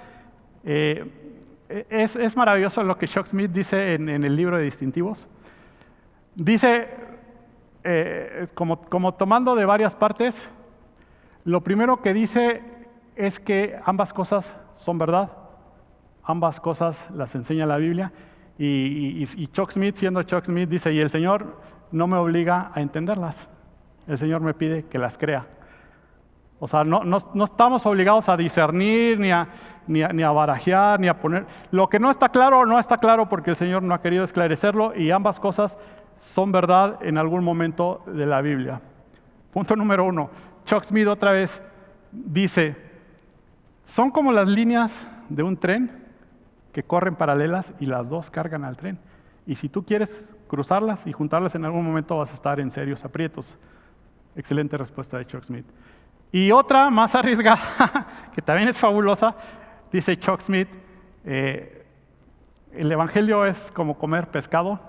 A: Es maravilloso lo que Chuck Smith dice en el libro de Distintivos. Dice, como tomando de varias partes, lo primero que dice es que ambas cosas son verdad, ambas cosas las enseña la Biblia, y Chuck Smith, siendo Chuck Smith, dice, y el Señor no me obliga a entenderlas, el Señor me pide que las crea. O sea, no estamos obligados a discernir, ni a barajear, ni a poner. Lo que no está claro porque el Señor no ha querido esclarecerlo, y ambas cosas son verdad en algún momento de la Biblia. Punto número 1. Chuck Smith otra vez dice, son como las líneas de un tren que corren paralelas y las dos cargan al tren. Y si tú quieres cruzarlas y juntarlas en algún momento, vas a estar en serios aprietos. Excelente respuesta de Chuck Smith. Y otra más arriesgada, que también es fabulosa, dice Chuck Smith, el evangelio es como comer pescado,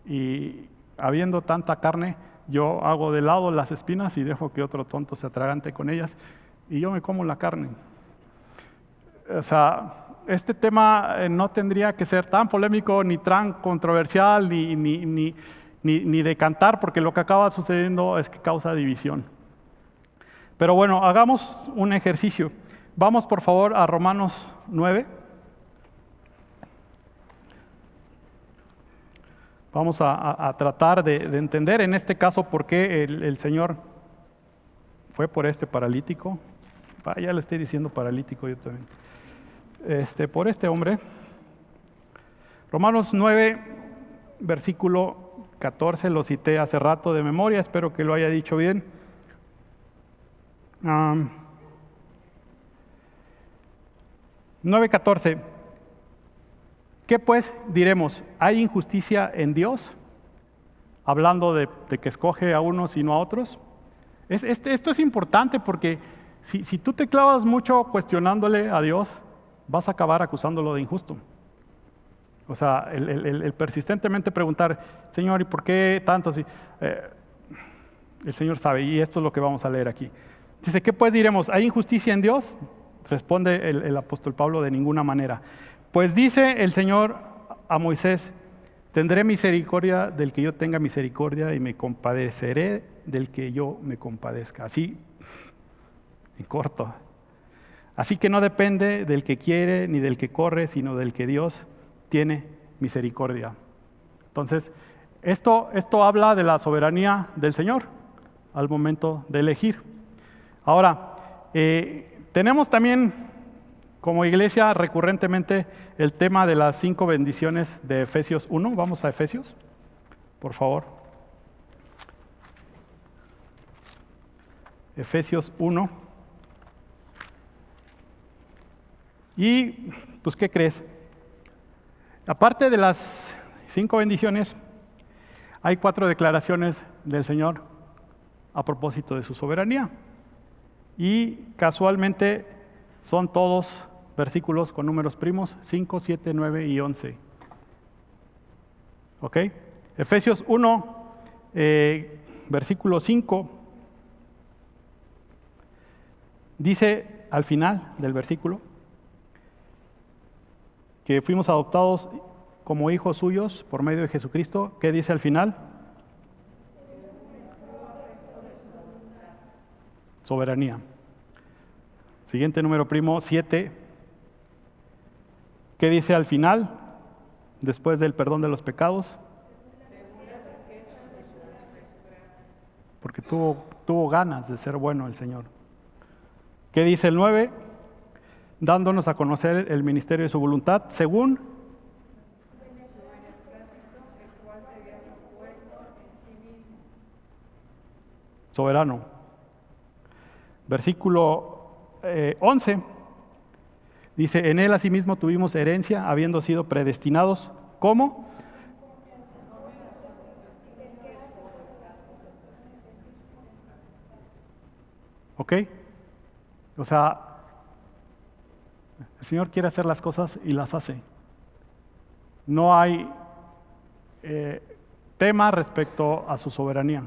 A: y habiendo tanta carne, yo hago de lado las espinas y dejo que otro tonto se atragante con ellas, y yo me como la carne. O sea, este tema no tendría que ser tan polémico, ni tan controversial, ni de cantar, porque lo que acaba sucediendo es que causa división. Pero bueno, hagamos un ejercicio. Vamos por favor a Romanos 9. Vamos a tratar de entender en este caso por qué el Señor fue por este paralítico. Ya le estoy diciendo paralítico yo también. Por este hombre. Romanos 9, versículo 14, lo cité hace rato de memoria, espero que lo haya dicho bien. 9:14. ¿Qué pues diremos? ¿Hay injusticia en Dios? Hablando de que escoge a unos y no a otros. Esto es importante porque si tú te clavas mucho cuestionándole a Dios, vas a acabar acusándolo de injusto. O sea, el persistentemente preguntar, Señor, ¿y por qué tanto? El Señor sabe, y esto es lo que vamos a leer aquí. Dice, ¿qué pues diremos? ¿Hay injusticia en Dios? Responde el apóstol Pablo, de ninguna manera. Pues dice el Señor a Moisés, tendré misericordia del que yo tenga misericordia y me compadeceré del que yo me compadezca. Así, en corto. Así que no depende del que quiere ni del que corre, sino del que Dios tiene misericordia. Entonces, esto habla de la soberanía del Señor al momento de elegir. Ahora, tenemos también como iglesia recurrentemente el tema de las 5 bendiciones de Efesios 1. Vamos a Efesios, por favor. Efesios 1. Y, pues, ¿qué crees? Aparte de las 5 bendiciones, hay 4 declaraciones del Señor a propósito de su soberanía. Y casualmente son todos versículos con números primos, 5, 7, 9 y 11. ¿Ok? Efesios 1, versículo 5, dice al final del versículo que fuimos adoptados como hijos suyos por medio de Jesucristo. ¿Qué dice al final? Soberanía. Siguiente número primo, 7. ¿Qué dice al final? Después del perdón de los pecados. Porque tuvo ganas de ser bueno el Señor. ¿Qué dice el 9? Dándonos a conocer el ministerio de su voluntad, según soberano. Versículo 11 dice, en él asimismo tuvimos herencia, habiendo sido predestinados, ¿cómo? ¿Ok? O sea, el Señor quiere hacer las cosas y las hace. No hay tema respecto a su soberanía.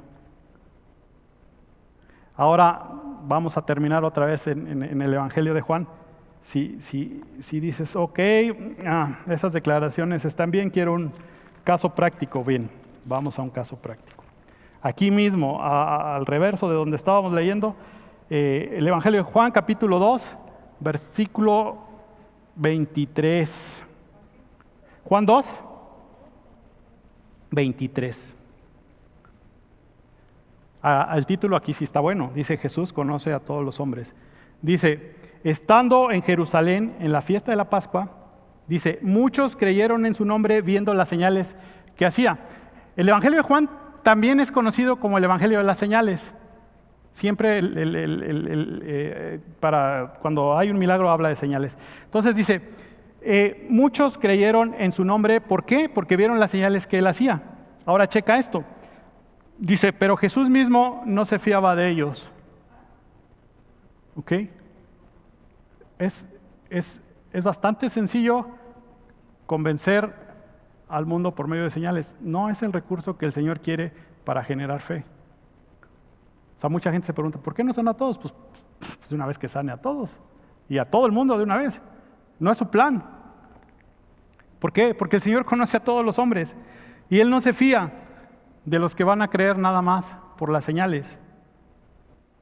A: Ahora vamos a terminar otra vez en el Evangelio de Juan. Si dices, ok, esas declaraciones están bien, quiero un caso práctico. Bien, vamos a un caso práctico. Aquí mismo, al reverso de donde estábamos leyendo, el Evangelio de Juan, capítulo 2, versículo 23. Juan 2, 23. El título aquí sí está bueno. Dice, Jesús conoce a todos los hombres. Dice, estando en Jerusalén en la fiesta de la Pascua, dice, muchos creyeron en su nombre viendo las señales que hacía. El Evangelio de Juan también es conocido como el Evangelio de las señales. Siempre para cuando hay un milagro habla de señales. Entonces dice, muchos creyeron en su nombre. ¿Por qué? Porque vieron las señales que él hacía. Ahora checa esto. Dice, pero Jesús mismo no se fiaba de ellos. ¿Ok? Es bastante sencillo convencer al mundo por medio de señales. No es el recurso que el Señor quiere para generar fe. O sea, mucha gente se pregunta, ¿por qué no sana a todos? Pues de una vez que sane a todos. Y a todo el mundo de una vez. No es su plan. ¿Por qué? Porque el Señor conoce a todos los hombres. Y Él no se fía de los que van a creer nada más por las señales.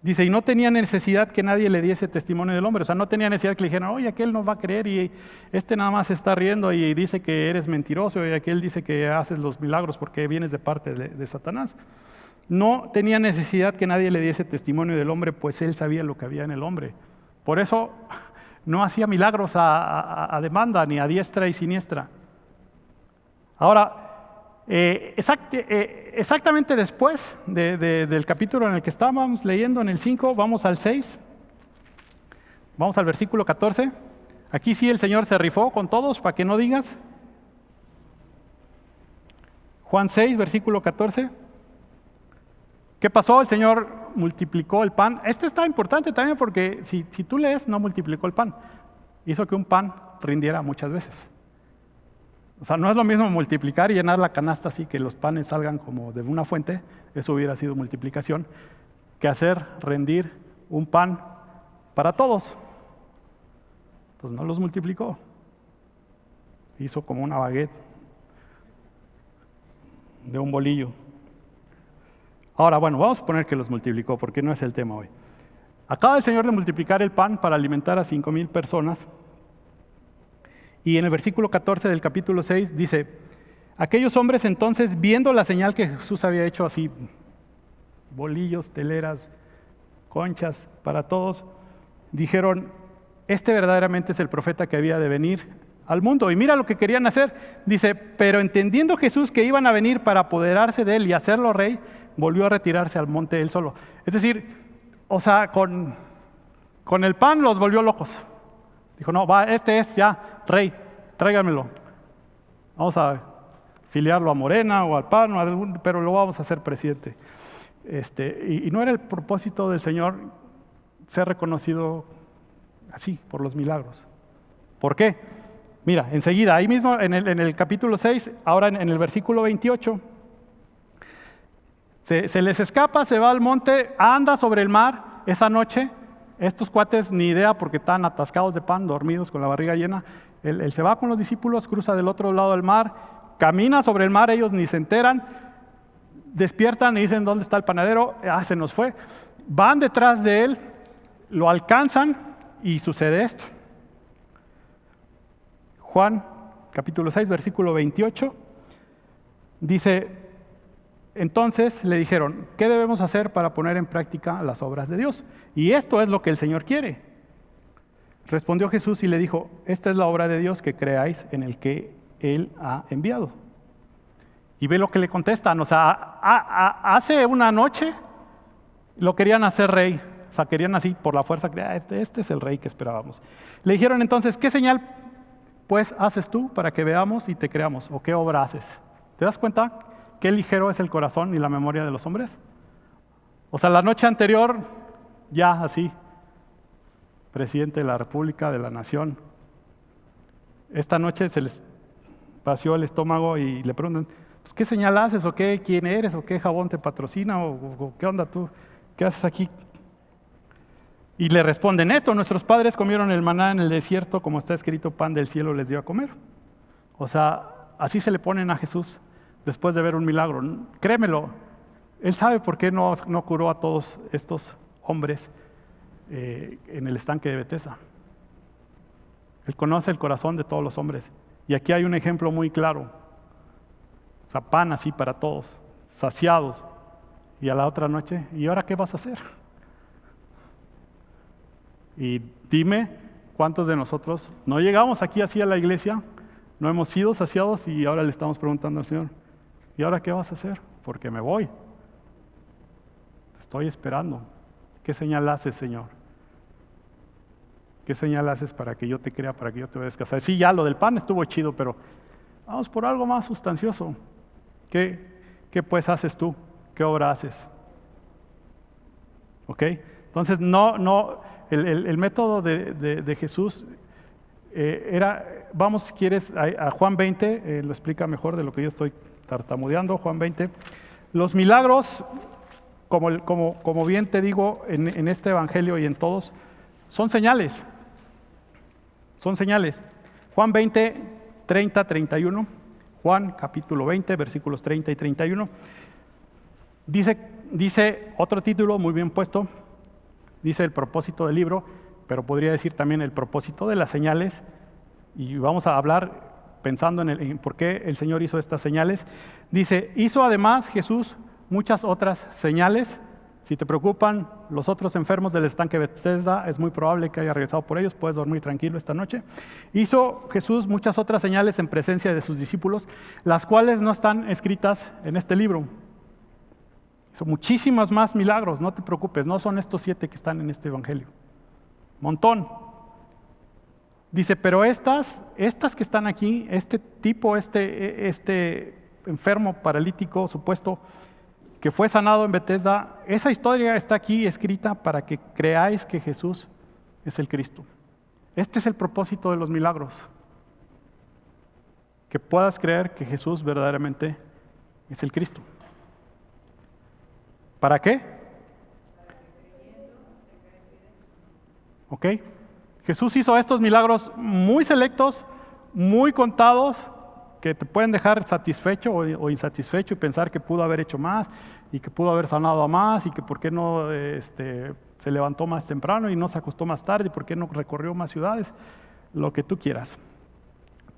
A: Dice, y no tenía necesidad que nadie le diese testimonio del hombre. O sea, no tenía necesidad que le dijeran, oye, aquel no va a creer y este nada más se está riendo y dice que eres mentiroso y aquel dice que haces los milagros porque vienes de parte de Satanás. No tenía necesidad que nadie le diese testimonio del hombre, pues él sabía lo que había en el hombre. Por eso no hacía milagros a demanda, ni a diestra y siniestra. Ahora, exactamente después del capítulo en el que estábamos leyendo, en el 5, vamos al 6. Vamos al versículo 14. Aquí sí el Señor se rifó con todos, para que no digas. Juan 6, versículo 14. ¿Qué pasó? El Señor multiplicó el pan. Este está importante también porque si tú lees, no multiplicó el pan. Hizo que un pan rindiera muchas veces. O sea, no es lo mismo multiplicar y llenar la canasta así que los panes salgan como de una fuente, eso hubiera sido multiplicación, que hacer rendir un pan para todos. Pues no los multiplicó. Hizo como una baguette de un bolillo. Ahora, bueno, vamos a suponer que los multiplicó, porque no es el tema hoy. Acaba el Señor de multiplicar el pan para alimentar a 5,000 personas. Y en el versículo 14 del capítulo 6 dice, aquellos hombres entonces, viendo la señal que Jesús había hecho así, bolillos, teleras, conchas para todos, dijeron, este verdaderamente es el profeta que había de venir al mundo. Y mira lo que querían hacer. Dice, pero entendiendo Jesús que iban a venir para apoderarse de él y hacerlo rey, volvió a retirarse al monte él solo. Es decir, o sea, con el pan los volvió locos. Dijo, no, va, este es ya rey, tráigamelo. Vamos a filiarlo a Morena o al PAN, o a algún, pero lo vamos a hacer presidente. Y no era el propósito del Señor ser reconocido así, por los milagros. ¿Por qué? Mira, enseguida, ahí mismo en el capítulo 6, ahora en el versículo 28, se les escapa, se va al monte, anda sobre el mar esa noche. Estos cuates ni idea porque están atascados de pan, dormidos con la barriga llena. Él se va con los discípulos, cruza del otro lado del mar, camina sobre el mar, ellos ni se enteran, despiertan y dicen, ¿dónde está el panadero? Se nos fue. Van detrás de él, lo alcanzan y sucede esto. Juan, capítulo 6, versículo 28, dice, entonces le dijeron, ¿qué debemos hacer para poner en práctica las obras de Dios? Y esto es lo que el Señor quiere. Respondió Jesús y le dijo, esta es la obra de Dios, que creáis en el que Él ha enviado. Y ve lo que le contestan, o sea, hace una noche lo querían hacer rey, o sea, querían así por la fuerza, este es el rey que esperábamos. Le dijeron entonces, ¿qué señal pues haces tú para que veamos y te creamos? ¿O qué obra haces? ¿Te das cuenta qué ligero es el corazón y la memoria de los hombres? O sea, la noche anterior, ya así, presidente de la República, de la Nación. Esta noche se les vació el estómago y le preguntan, pues, ¿qué señal haces? ¿O qué? ¿Quién eres? ¿O qué jabón te patrocina? ¿O qué onda tú? ¿Qué haces aquí? Y le responden esto, nuestros padres comieron el maná en el desierto, como está escrito, pan del cielo les dio a comer. O sea, así se le ponen a Jesús después de ver un milagro. Créemelo, Él sabe por qué no curó a todos estos hombres en el estanque de Betesda. Él conoce el corazón de todos los hombres. Y aquí hay un ejemplo muy claro. O sea, pan así para todos, saciados. Y a la otra noche, ¿y ahora qué vas a hacer? Y dime, ¿cuántos de nosotros no llegamos aquí así a la iglesia, no hemos sido saciados y ahora le estamos preguntando al Señor, ¿y ahora qué vas a hacer? Porque me voy. Te estoy esperando. ¿Qué señal haces, Señor? ¿Qué señal haces para que yo te crea, para que yo te obedezca? Sí, ya lo del pan estuvo chido, pero vamos por algo más sustancioso. ¿Qué pues haces tú? ¿Qué obra haces? ¿Ok? Entonces, el método de Jesús era, vamos si quieres a Juan 20, lo explica mejor de lo que yo estoy tartamudeando, Juan 20. Los milagros, como bien te digo, en este evangelio y en todos, son señales. Son señales. Juan 20, 30, 31. Juan capítulo 20, versículos 30 y 31. Dice otro título muy bien puesto. Dice el propósito del libro, pero podría decir también el propósito de las señales. Y vamos a hablar pensando en por qué el Señor hizo estas señales. Dice, hizo además Jesús muchas otras señales. Si te preocupan los otros enfermos del estanque Betesda, es muy probable que haya regresado por ellos, puedes dormir tranquilo esta noche. Hizo Jesús muchas otras señales en presencia de sus discípulos, las cuales no están escritas en este libro. Hizo muchísimos más milagros, no te preocupes, no son estos 7 que están en este evangelio. Montón. Dice, pero estas que están aquí, este tipo, este enfermo, paralítico, supuesto, que fue sanado en Betesda, esa historia está aquí escrita para que creáis que Jesús es el Cristo. Este es el propósito de los milagros. Que puedas creer que Jesús verdaderamente es el Cristo. ¿Para qué? ¿Ok? Jesús hizo estos milagros muy selectos, muy contados, que te pueden dejar satisfecho o insatisfecho y pensar que pudo haber hecho más y que pudo haber sanado a más y que por qué no se levantó más temprano y no se acostó más tarde y por qué no recorrió más ciudades, lo que tú quieras.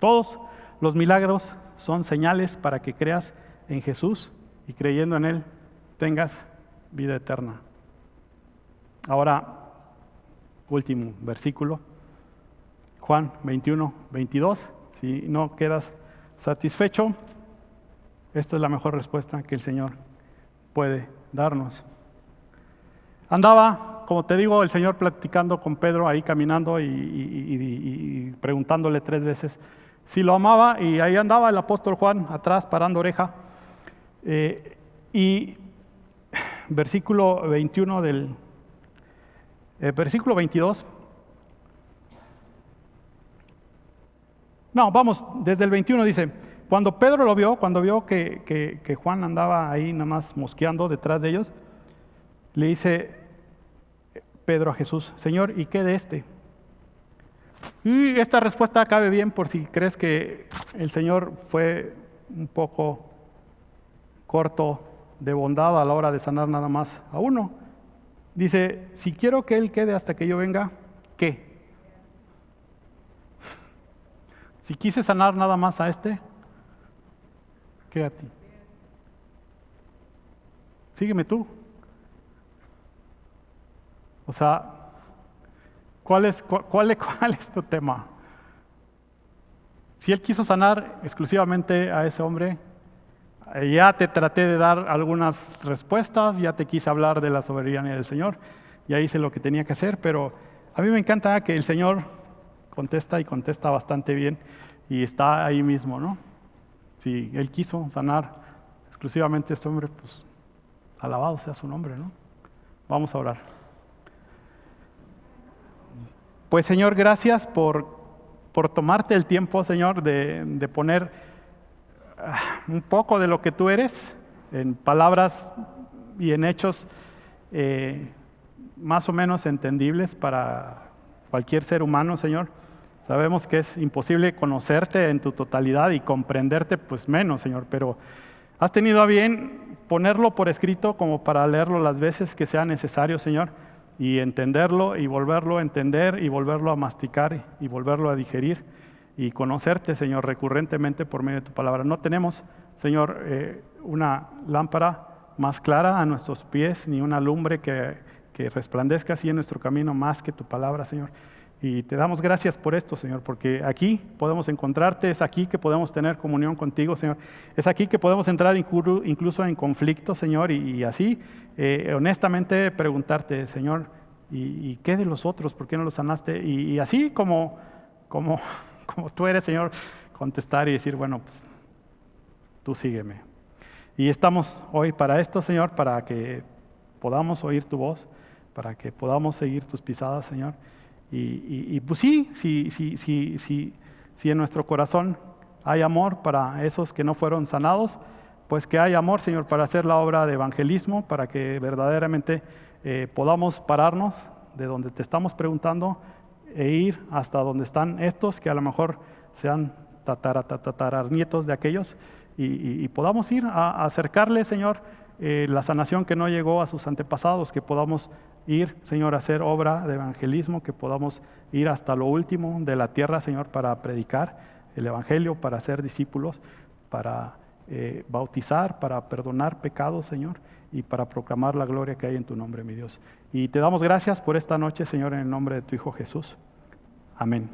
A: Todos los milagros son señales para que creas en Jesús y creyendo en Él tengas vida eterna. Ahora, último versículo, Juan 21, 22. Si no quedas satisfecho, esta es la mejor respuesta que el Señor puede darnos. Andaba, como te digo, el Señor platicando con Pedro ahí caminando y preguntándole 3 veces si lo amaba, y ahí andaba el apóstol Juan atrás parando oreja. Y versículo 21 versículo 22. No, vamos, desde el 21 dice, cuando Pedro lo vio, cuando vio que Juan andaba ahí nada más mosqueando detrás de ellos, le dice Pedro a Jesús, Señor, ¿y qué de este? Y esta respuesta cabe bien por si crees que el Señor fue un poco corto de bondad a la hora de sanar nada más a uno. Dice, si quiero que Él quede hasta que yo venga, ¿qué? Si quise sanar nada más a este, ¿qué a ti? Sígueme tú. O sea, ¿cuál es tu tema? Si Él quiso sanar exclusivamente a ese hombre, ya te traté de dar algunas respuestas, ya te quise hablar de la soberanía del Señor, ya hice lo que tenía que hacer, pero a mí me encanta que el Señor contesta y contesta bastante bien y está ahí mismo, ¿no? Si Él quiso sanar exclusivamente a este hombre, pues alabado sea su nombre, ¿no? Vamos a orar. Pues Señor, gracias por tomarte el tiempo, Señor, de poner un poco de lo que tú eres en palabras y en hechos más o menos entendibles para cualquier ser humano, Señor. Sabemos que es imposible conocerte en tu totalidad y comprenderte pues menos, Señor, pero has tenido a bien ponerlo por escrito como para leerlo las veces que sea necesario, Señor, y entenderlo y volverlo a entender y volverlo a masticar y volverlo a digerir y conocerte, Señor, recurrentemente por medio de tu palabra. No tenemos, Señor, una lámpara más clara a nuestros pies, ni una lumbre que resplandezca así en nuestro camino más que tu palabra, Señor. Y te damos gracias por esto, Señor, porque aquí podemos encontrarte, es aquí que podemos tener comunión contigo, Señor. Es aquí que podemos entrar incluso en conflicto, Señor, y así honestamente preguntarte, Señor, ¿y qué de los otros? ¿Por qué no los sanaste? Y así como tú eres, Señor, contestar y decir, bueno, pues tú sígueme. Y estamos hoy para esto, Señor, para que podamos oír tu voz, para que podamos seguir tus pisadas, Señor. Y pues sí, si en nuestro corazón hay amor para esos que no fueron sanados, pues que hay amor, Señor, para hacer la obra de evangelismo, para que verdaderamente podamos pararnos de donde te estamos preguntando e ir hasta donde están estos, que a lo mejor sean tataranietos de aquellos, y podamos ir a acercarle, Señor, la sanación que no llegó a sus antepasados, que podamos ir, Señor, a hacer obra de evangelismo, que podamos ir hasta lo último de la tierra, Señor, para predicar el evangelio, para ser discípulos, para bautizar, para perdonar pecados, Señor, y para proclamar la gloria que hay en tu nombre, mi Dios. Y te damos gracias por esta noche, Señor, en el nombre de tu Hijo Jesús. Amén.